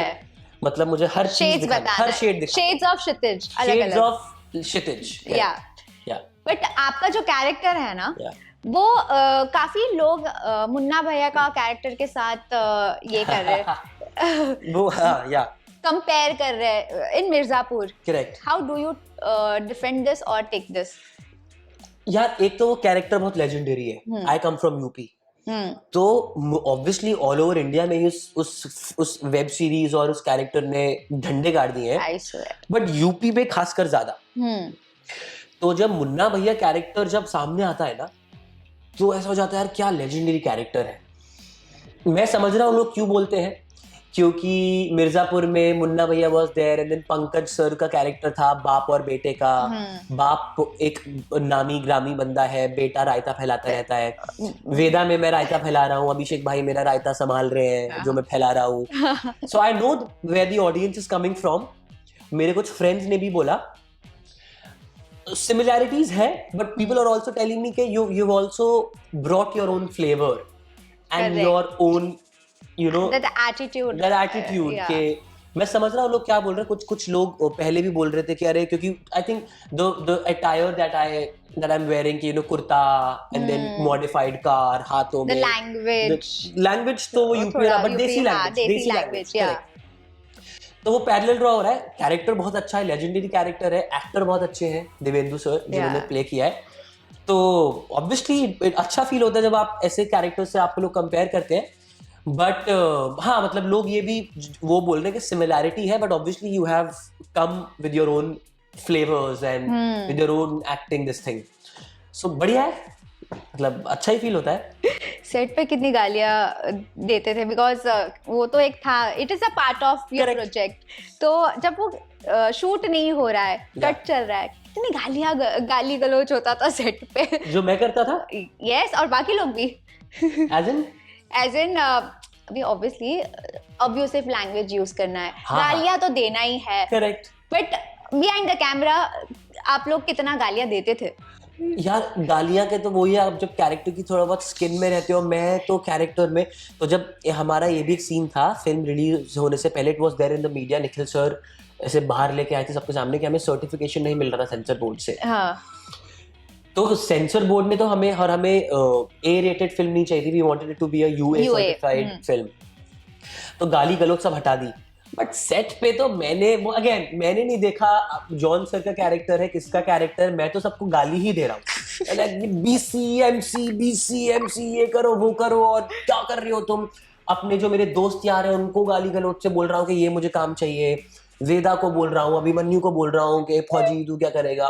[SPEAKER 1] मतलब मुझे हर चीज दिखाना, हर शेड दिखाना,
[SPEAKER 2] शेड्स ऑफ क्षितिज, अलग-अलग,
[SPEAKER 1] शेड्स ऑफ क्षितिज। या
[SPEAKER 2] बट आपका जो कैरेक्टर है ना, वो काफी लोग मुन्ना भैया का कैरेक्टर के साथ ये कर रहे हैं
[SPEAKER 1] वो, हाँ, या
[SPEAKER 2] कंपेयर कर रहे हैं in Mirzapur.
[SPEAKER 1] Correct.
[SPEAKER 2] How do you defend this और टेक दिस?
[SPEAKER 1] यार एक तो वो कैरेक्टर बहुत लेजेंडरी है. आई कम फ्रॉम यूपी, तो ऑब्वियसली ऑल ओवर इंडिया में उस वेब सीरीज और उस कैरेक्टर ने झंडे गाड़ दिए हैं, बट यूपी में खासकर ज्यादा. तो जब मुन्ना भैया कैरेक्टर जब सामने आता है ना, तो ऐसा हो जाता है यार क्या लेजेंडरी कैरेक्टर है. मैं समझ रहा हूँ लोग क्यों बोलते हैं, क्योंकि मिर्जापुर में Munna Bhaiya was there and then Pankaj sir का कैरेक्टर था बाप और बेटे का. बाप एक नामी ग्रामी बंदा है, बेटा रायता फैलाता रहता है. वेदा में मैं रायता फैला रहा हूँ, अभिषेक भाई मेरा रायता संभाल रहे हैं जो मैं फैला रहा हूँ. So I know where the audience is coming from. मेरे कुछ फ्रेंड्स ने भी बोला सिमिलैरिटीज है, but people are also telling me कि you've also brought your own flavor and your own, you know, that attitude
[SPEAKER 2] yeah.
[SPEAKER 1] के मैं समझ रहा हूँ लोग क्या बोल रहे हैं. कुछ लोग पहले भी बोल रहे थे कि अरे क्योंकि I think the attire that I'm wearing, you know, kurta and then modified car, हाथों में language तो वो यूपी वाला, बट देसी लैंग्वेज
[SPEAKER 2] yeah.
[SPEAKER 1] तो वो पैरेलल ड्रॉ हो रहा है. कैरेक्टर बहुत अच्छा है, लेजेंडरी कैरेक्टर है, एक्टर बहुत अच्छे हैं देवेंदु सर जिन्होंने प्ले किया है. तो ऑब्वियसली अच्छा फील होता है जब आप ऐसे कैरेक्टर से आपको लोग कंपेयर करते हैं. बट हाँ मतलब लोग ये भी वो बोल रहे हैं कि सिमिलैरिटी है, but obviously you have come with your own flavours and with your own acting this thing. So बढ़िया है, मतलब अच्छा ही फील होता है.
[SPEAKER 2] सेट पे कितनी गालियां देते थे, बिकॉज वो तो एक था, it is a part of your project. तो जब वो शूट नहीं हो रहा है, कट चल रहा है, कितनी गाली गलोच होता था सेट पे.
[SPEAKER 1] जो मैं करता था.
[SPEAKER 2] यस, और बाकी लोग भी. एज इन अभी ऑब्वियसली अब्यूसिव लैंग्वेज यूज करना है, गालियां तो देना ही है. Correct. But behind the camera आप लोग कितना गालियां देते थे
[SPEAKER 1] यार. गालियां के तो वही है, आप जब कैरेक्टर की थोड़ा बहुत स्किन में रहते हो. मैं तो कैरेक्टर में, तो जब हमारा ये भी एक सीन था फिल्म रिलीज होने से पहले, it was there in the media. Nikhil sir ऐसे बाहर लेके आए थे सबके सामने कि हमें सर्टिफिकेशन नहीं मिल रहा था सेंसर बोर्ड से. तो सेंसर बोर्ड ने तो हमें ए रेटेड फिल्म नहीं चाहिए थी. We wanted it to be a UA certified film. तो गाली गलौज सब हटा दी. बट सेट पे तो मैंने नहीं देखा जॉन सर का कैरेक्टर है किसका कैरेक्टर. मैं तो सबको गाली ही दे रहा हूँ. बीसीएमसी ये करो वो करो, और क्या कर रहे हो तुम. अपने जो मेरे दोस्त यार हैं उनको गाली गलौज से बोल रहा हूँ कि ये मुझे काम चाहिए. वेदा को बोल रहा हूँ, अभिमन्यु को बोल रहा हूँ कि फौजी तू क्या करेगा.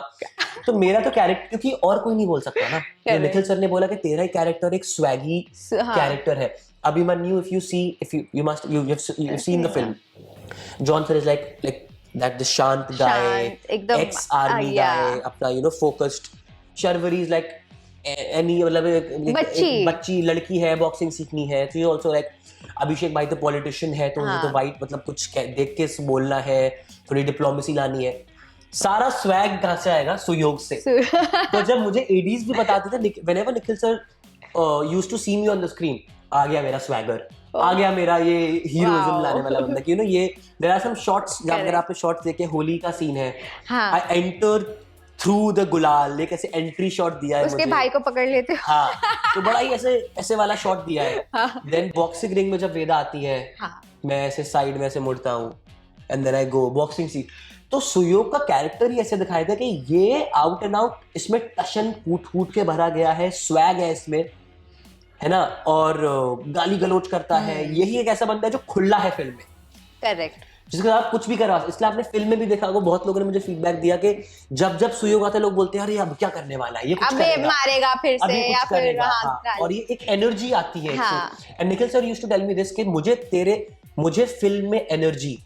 [SPEAKER 1] तो मेरा तो कैरेक्टर, क्योंकि और कोई नहीं बोल सकता ना. निखिल सर ने बोला कि तेरा ही कैरेक्टर एक स्वैगी कैरेक्टर है. Abhimanyu, you've seen the film. John Sir is like that, the shant guy, ex-army guy, अपना focused. Sharvari is like any मतलब बच्ची लड़की है, बॉक्सिंग सीखनी है. तो ये also like अभिषेक भाई तो पॉलिटिशियन है, तो उन्हें तो वाइट मतलब कुछ देख के बोलना है, थोड़ी डिप्लोमेसी लानी है. सारा स्वैग कहाँ से आएगा? सुयोग से. तो जब मुझे एडीज भी बताते थे, whenever Nikhil sir used to see me on the screen, आ गया मेरा स्वैगर, आ गया मेरा ये हीरोइज्म लाने वाला बंदा. कि ये देयर आर सम शॉट्स, अगर आपने शॉट्स देखे, होली का सीन है, आई एंटर थ्रू द गुलाल, एक ऐसे एंट्री शॉट दिया है
[SPEAKER 2] उसके भाई को पकड़ लेते हो.
[SPEAKER 1] तो बड़ा ही ऐसे वाला शॉट दिया है. देन बॉक्सिंग रिंग में जब वेदा आती है, मैं ऐसे साइड में ऐसे मुड़ता हूँ and then I go boxing scene. तो सुयोग का कैरेक्टर ही ऐसे दिखाया था कि ये आउट एंड आउट, इसमें टशन कूट के भरा गया है, स्वैग है इसमें, है ना, और गाली गलोच करता है. यही एक ऐसा बंदा है जो खुला है फिल्म में.
[SPEAKER 2] करेक्ट.
[SPEAKER 1] जिसके साथ कुछ भी करवा. इसलिए आपने फिल्म में भी देखा होगा, बहुत लोगों ने मुझे फीडबैक दिया कि जब सुयोग आता है लोग बोलते हैं अरे अब क्या करने वाला है, ये कुछ करेगा,
[SPEAKER 2] मारेगा फिर से या फिर
[SPEAKER 1] और ये एक एनर्जी आती है. And Nikhil sir used to tell me this कि मुझे फिल्म में एनर्जी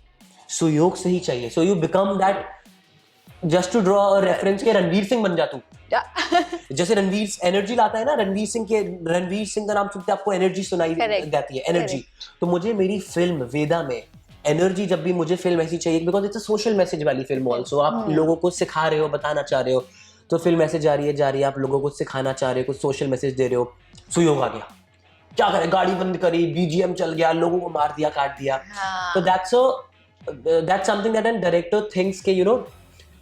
[SPEAKER 1] सुयोग से ही चाहिए. So you become that, just to draw a reference के रणवीर सिंह बन जा तू. जैसे रणवीर एनर्जी लाता है ना, रणवीर सिंह का नाम सुनते आपको एनर्जी सुनाई जाती है, एनर्जी. तो मुझे मेरी फिल्म वेदा में एनर्जी, जब भी मुझे फिल्म ऐसी चाहिए, because it's a social message वाली फिल्म ऑल्सो. आप लोगों को सिखा रहे हो, बताना चाह रहे हो, तो फिल्म ऐसे जा रही है, आप लोगों को सिखाना चाह रहे हो, कुछ सोशल मैसेज दे रहे हो. सुयोग आ गया, क्या करे, गाड़ी बंद करी, बीजीएम चल गया, लोगों को मार दिया, काट दिया. तो that's something that N director thinks के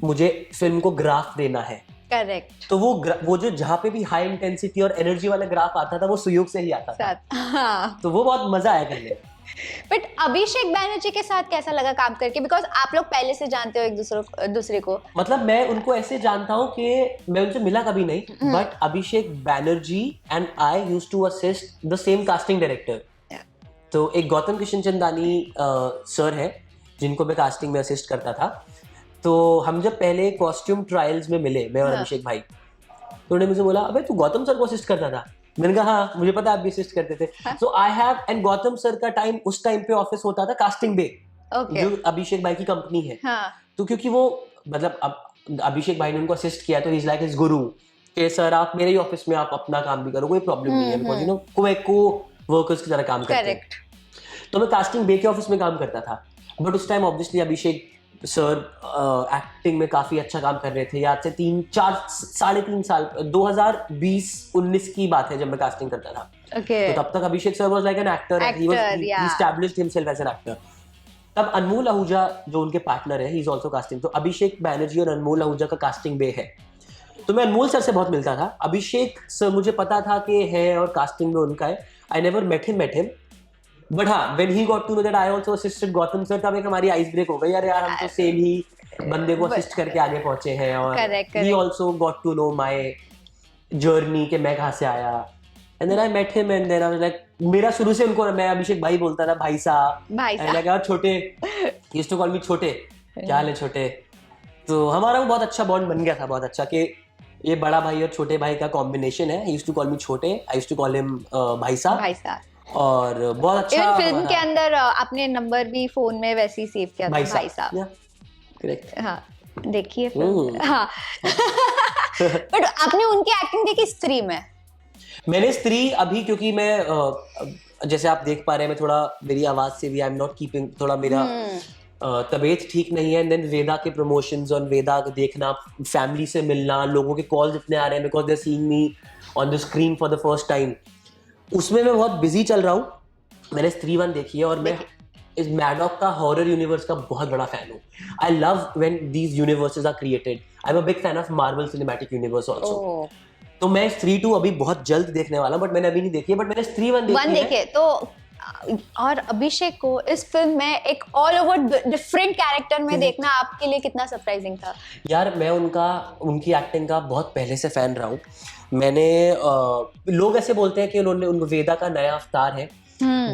[SPEAKER 1] मुझे फिल्म को ग्राफ देना है.
[SPEAKER 2] करेक्ट.
[SPEAKER 1] तो वो जो जहाँ पे भी हाई इंटेंसिटी और एनर्जी वाला ग्राफ आता था, वो सुयोग से ही आता था. तो वो बहुत मजा आया करने.
[SPEAKER 2] बट अभिषेक बैनर्जी के साथ कैसा लगा काम करके, बिकॉज आप लोग पहले से जानते हो एक दूसरे को?
[SPEAKER 1] मतलब मैं उनको ऐसे जानता हूँ कि मैं उनसे मिला कभी नहीं, but Abhishek Banerjee and I used to assist the same casting director. तो एक गौतम किशन चंदानी सर है जिनको मैं कास्टिंग में असिस्ट करता था। तो हम जब पहले कॉस्ट्यूम ट्रायल्स में मिले, मैं और अभिषेक भाई, तो उन्होंने मुझे बोला अबे तू गौतम सर को असिस्ट करता था? मैंने कहा हाँ मुझे पता है आप भी असिस्ट करते थे। So I have, and Gautam sir का टाइम उस टाइम पे ऑफिस होता था कास्टिंग बे,
[SPEAKER 2] ओके।
[SPEAKER 1] जो अभिषेक भाई की कंपनी है।
[SPEAKER 2] हाँ,
[SPEAKER 1] तो क्योंकि वो मतलब अब अभिषेक भाई ने उनको असिस्ट किया तो ही इज लाइक हिज गुरु कि सर आप मेरे ही ऑफिस में आप अपना काम भी करो, कोई प्रॉब्लम नहीं है, बिकॉज यू नो को वर्कर्स की तरह काम करते हैं।
[SPEAKER 2] करेक्ट।
[SPEAKER 1] तो मैं कास्टिंग बे के ऑफिस में काम करता था, बट उस टाइम ऑब्वियसली अभिषेक सर एक्टिंग में काफी अच्छा काम कर रहे थे। आज से 3-4-3.5 साल 2020-19 की बात है जब मैं कास्टिंग करता था।
[SPEAKER 2] ओके।
[SPEAKER 1] तो तब तक Abhishek sir was like an actor, he established himself as an actor. तब अनमोल आहूजा जो उनके पार्टनर है, ही इज आल्सो कास्टिंग। तो अभिषेक बैनर्जी और अनमोल आहूजा का कास्टिंग बे है। तो मैं अनमोल सर से बहुत मिलता था, अभिषेक सर मुझे पता था कि है और कास्टिंग में उनका है। I never met him, but हाँ when he got to know that I also assisted Gautam sir, तब एक हमारी आइस ब्रेक हो गई, यार हम तो सेम ही बंदे को असिस्ट करके आगे पहुंचे हैं। और he also got to know my journey कि मैं कहाँ से आया। And then I met him and then I was like, मेरा शुरू से उनको, मैं अभिषेक भाई बोलता था, भाई साहब, एंड लाइक यार छोटे, he used to call me छोटे, क्या हाल है छोटे। तो हमारा वो बहुत अच्छा बॉन्ड बन गया था, बहुत अच्छा, कि ये बड़ा भाई और छोटे भाई का कॉम्बिनेशन है। He used to call me छोटे, I used to call him भाई साहब। और बहुत अच्छा
[SPEAKER 2] इवन फिल्म के अंदर आपने नंबर भी फोन में वैसे ही सेव किया था, भाई साहब।
[SPEAKER 1] करेक्ट।
[SPEAKER 2] हाँ, देखिए फिल्म। हाँ। बट आपने उनकी एक्टिंग देखी स्त्री में?
[SPEAKER 1] मैंने स्त्री अभी, क्योंकि मैं जैसे आप देख पा रहे हैं, मैं थोड़ा, मेरी आवाज से भी आई एम नॉट कीपिंग, थोड़ा मेरा तबीयत ठीक नहीं है। एंड देन वेदा के प्रमोशंस और वेदा को देखना, फैमिली से मिलना, लोगों के कॉल्स इतने आ रहे हैं because they are seeing me on the screen for the first time, उसमें मैं बहुत बिजी चल रहा हूँ। मैंने स्त्री 1 देखी है और मैं इस मैडॉक का हॉरर यूनिवर्स का बहुत बड़ा फैन हूँ। I love when these universes are created. I am a big fan of Marvel Cinematic Universe also. तो मैं स्त्री 2 अभी बहुत जल्द देखने वाला हूँ, बट मैंने अभी नहीं देखी है, बट मैंने स्त्री 1 देखी है।
[SPEAKER 2] तो और अभिषेक को इस फिल्म में एक ऑल ओवर डिफरेंट कैरेक्टर में देखना आपके लिए कितना सरप्राइजिंग था? यार
[SPEAKER 1] मैं उनकी एक्टिंग का बहुत पहले से फैन रहा हूँ। मैंने लोग ऐसे बोलते हैं कि उनको वेदा का नया अवतार है,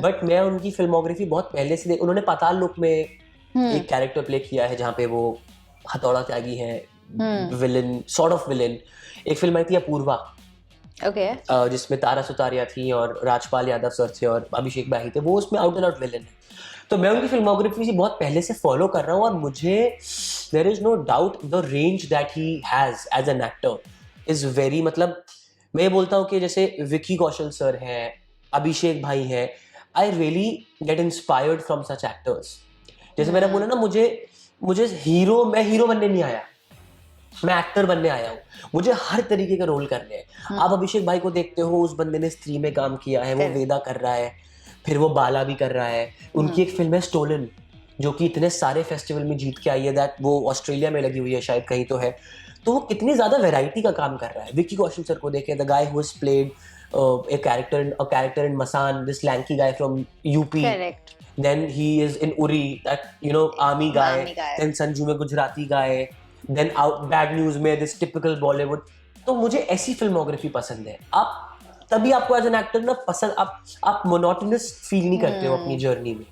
[SPEAKER 1] बट मैं उनकी फिल्मोग्राफी बहुत पहले से उन्होंने पाताल लोक में एक कैरेक्टर प्ले किया है जहाँ पे वो हथौड़ा त्यागी है, विलन, सॉर्ट ऑफ विलन। एक फिल्म आई थी अपूर्वा, जिसमें तारा सुतारिया थी और राजपाल यादव सर थे और अभिषेक भाई थे, वो उसमें आउट एंड आउट विलन है। तो मैं उनकी फिल्मोग्राफी से बहुत पहले से फॉलो कर रहा हूँ और मुझे there is no doubt the range that he has as an actor is very, मतलब मैं ये बोलता हूँ कि जैसे विकी कौशल सर हैं, अभिषेक भाई हैं, I really get inspired from such actors. जैसे मैंने बोला ना, मुझे हीरो बनने नहीं आया, मैं एक्टर बनने आया हूँ। मुझे हर तरीके के रोल करने हैं। आप अभिषेक भाई को देखते हो, उस बंदे ने स्त्री में काम किया है, वो वेदा कर रहा है, फिर वो बाला भी कर रहा है। उनकी एक फिल्म है स्टोलन, जो कि इतने सारे फेस्टिवल में जीत के आई है, दैट वो ऑस्ट्रेलिया में लगी हुई है, शायद कहीं तो है। तो वो कितनी ज्यादा वैरायटी का काम कर रहा है। विकी कौशल सर को देखें, the guy who has played a character in Masan, this lanky guy from UP.
[SPEAKER 2] Correct.
[SPEAKER 1] Then he is in Uri, that army guy. Then Sanju में Gujarati guy. Then out Bad News में this typical Bollywood. तो मुझे ऐसी फिल्मोग्राफी पसंद है। आप तभी आपको एज एन एक्टर ना पसंद, आप मोनोटोनस फील नहीं करते हो अपनी जर्नी में।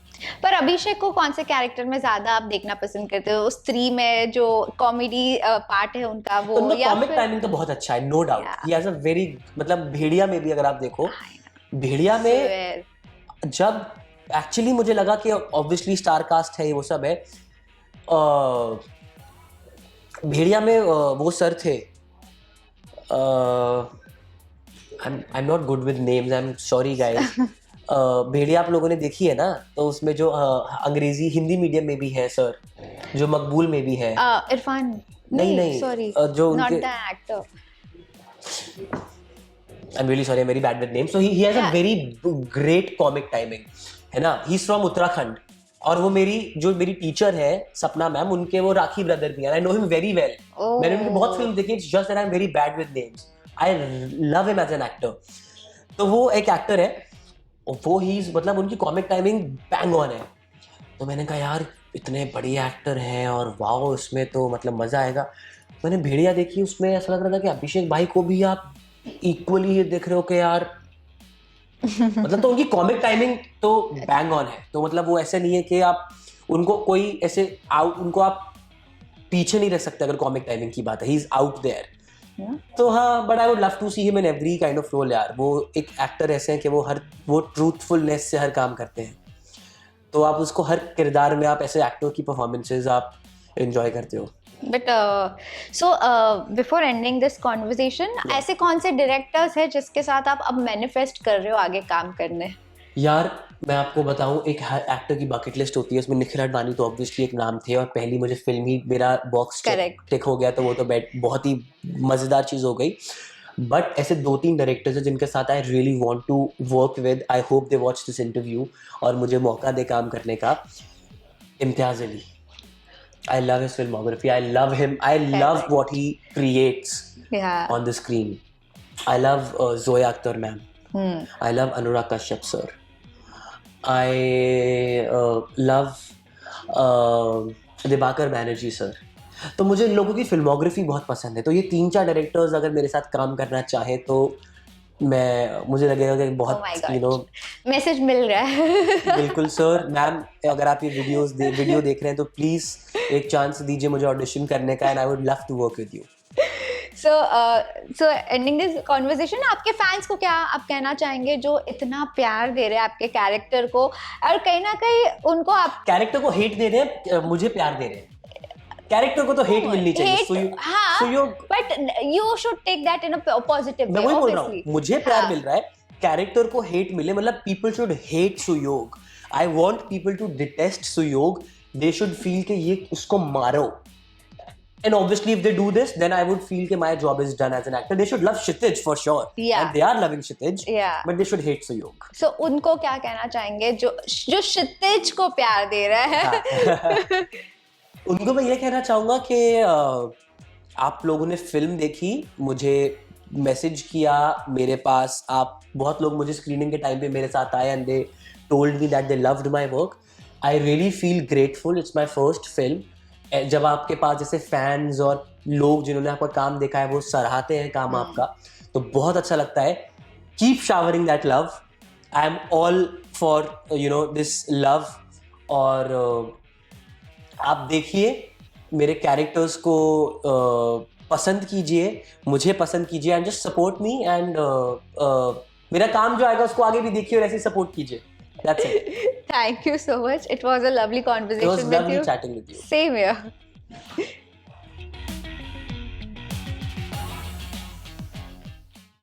[SPEAKER 1] पर अभिषेक को कौन से कैरेक्टर में ज्यादा आप देखना पसंद करते हो? स्त्री में जो कॉमेडी पार्ट है उनका, वो या कॉमिक टाइमिंग तो बहुत अच्छा है, no doubt. He has a very, मतलब भेड़िया में भी अगर आप देखो, भेड़िया में जब एक्चुअली मुझे लगा कि ऑब्वियसली स्टार कास्ट है, वो सब है। भेड़िया में वो सर थे, I am not good with names, I am sorry guys. Bhediya आप लोगों ने देखी है ना, तो उसमें जो अंग्रेजी हिंदी मीडियम में भी है सर, जो मकबूल में भी है, इरफान, नहीं सॉरी, जो not the actor, I am really sorry, very bad with names. So he has a very great comic timing, है ना। ही इज फ्रॉम उत्तराखंड, और वो मेरी टीचर है सपना मैम, उनके वो राखी ब्रदर भी हैं। I know him very well. मैंने उनकी बहुत फिल्म देखी, it's just that I am very bad with names. I love him as an actor. तो वो एक एक्टर है और वो ही मतलब उनकी कॉमिक टाइमिंग बैंग ऑन है। तो मैंने कहा यार इतने बढ़िया एक्टर हैं और वाओ इसमें तो मतलब मज़ा आएगा। मैंने भेड़िया देखी, उसमें ऐसा लग रहा था कि अभिषेक भाई को भी आप इक्वली देख रहे हो कि यार मतलब तो उनकी कॉमिक टाइमिंग तो बैंग ऑन है। तो मतलब वो ऐसे नहीं है कि आप उनको कोई ऐसे आउट, उनको आप पीछे नहीं रह सकते अगर कॉमिक टाइमिंग की बात है, ही इज आउट देयर। तो हाँ, but I would love to see him in every kind of role यार। वो एक एक्टर ऐसे हैं कि वो ट्रूथफुलनेस से हर काम करते हैं, तो आप उसको हर किरदार में आप ऐसे एक्टर की परफॉर्मेंसेज आप एंजॉय करते हो।
[SPEAKER 2] But so before ending this conversation, ऐसे कौन से डायरेक्टर्स हैं जिसके साथ आप अब मैनिफेस्ट कर रहे हो आगे काम करने?
[SPEAKER 1] यार मैं आपको बताऊं, एक एक्टर की बकेट लिस्ट होती है, उसमें निखिल अडवाणी तो ऑब्वियसली एक नाम थे, और पहली मुझे फिल्म ही मेरा बॉक्स टिक हो गया, तो वो तो बहुत ही मज़ेदार चीज़ हो गई। बट ऐसे 2-3 डायरेक्टर्स हैं जिनके साथ I really want to work with, I hope they watch this interview और मुझे मौका दे काम करने का। Imtiaz Ali, I love his filmography. I love him. I love what he creates on the screen. I love Zoya Akhtar ma'am. I love Anurag Kashyap sir. I love Dibakar Banerjee sir. तो मुझे इन लोगों की फिल्मोग्राफी बहुत पसंद है। तो ये 3-4 डायरेक्टर्स अगर मेरे साथ काम करना चाहे तो मुझे लगेगा कि बहुत
[SPEAKER 2] मैसेज मिल रहा है।
[SPEAKER 1] बिल्कुल सर, मैम अगर आप ये वीडियो देख रहे हैं तो प्लीज एक चांस दीजिए मुझे ऑडिशन करने का, and I would love to work with you.
[SPEAKER 2] So ending this conversation, आपके फैंस को क्या आप कहना चाहेंगे जो इतना प्यार दे रहे हैं आपके कैरेक्टर को, और कहीं ना कहीं उनको आप
[SPEAKER 1] कैरेक्टर को हेट दे रहे हैं, मुझे प्यार दे रहे हैं। कैरेक्टर को तो हेट मिलनी चाहिए,
[SPEAKER 2] but you should take that in a positive way.
[SPEAKER 1] मैं वही बोल रहा हूँ, मुझे प्यार मिल रहा है, कैरेक्टर को हेट मिले, मतलब people should hate Suyog. I want people to detest Suyog, they should feel कि ये उसको मारो। And obviously, if they do this, then I would feel that my job is done as an actor. They should love Kshitij for sure.
[SPEAKER 2] Yeah.
[SPEAKER 1] And they are loving Kshitij.
[SPEAKER 2] Yeah.
[SPEAKER 1] But they should hate Suyog.
[SPEAKER 2] So उनको क्या कहना चाहेंगे जो क्षितिज को प्यार दे रहा है?
[SPEAKER 1] उनको मैं ये कहना चाहूँगा कि आप लोगों ने फिल्म देखी, मुझे मैसेज किया मेरे पास, आप बहुत लोग मुझे स्क्रीनिंग के टाइम पे मेरे साथ आए and they told me that they loved my work. I really feel grateful. It's my first film. जब आपके पास जैसे फैंस और लोग जिन्होंने आपका काम देखा है वो सराहते हैं काम आपका, तो बहुत अच्छा लगता है। Keep showering that love, I am all for this love. और आप देखिए मेरे कैरेक्टर्स को, पसंद कीजिए, मुझे पसंद कीजिए, and just support me, and मेरा काम जो आएगा उसको आगे भी देखिए और ऐसे सपोर्ट कीजिए। That's it.
[SPEAKER 2] Thank you so much. It was a lovely conversation with you.
[SPEAKER 1] It was lovely chatting with you.
[SPEAKER 2] Same here.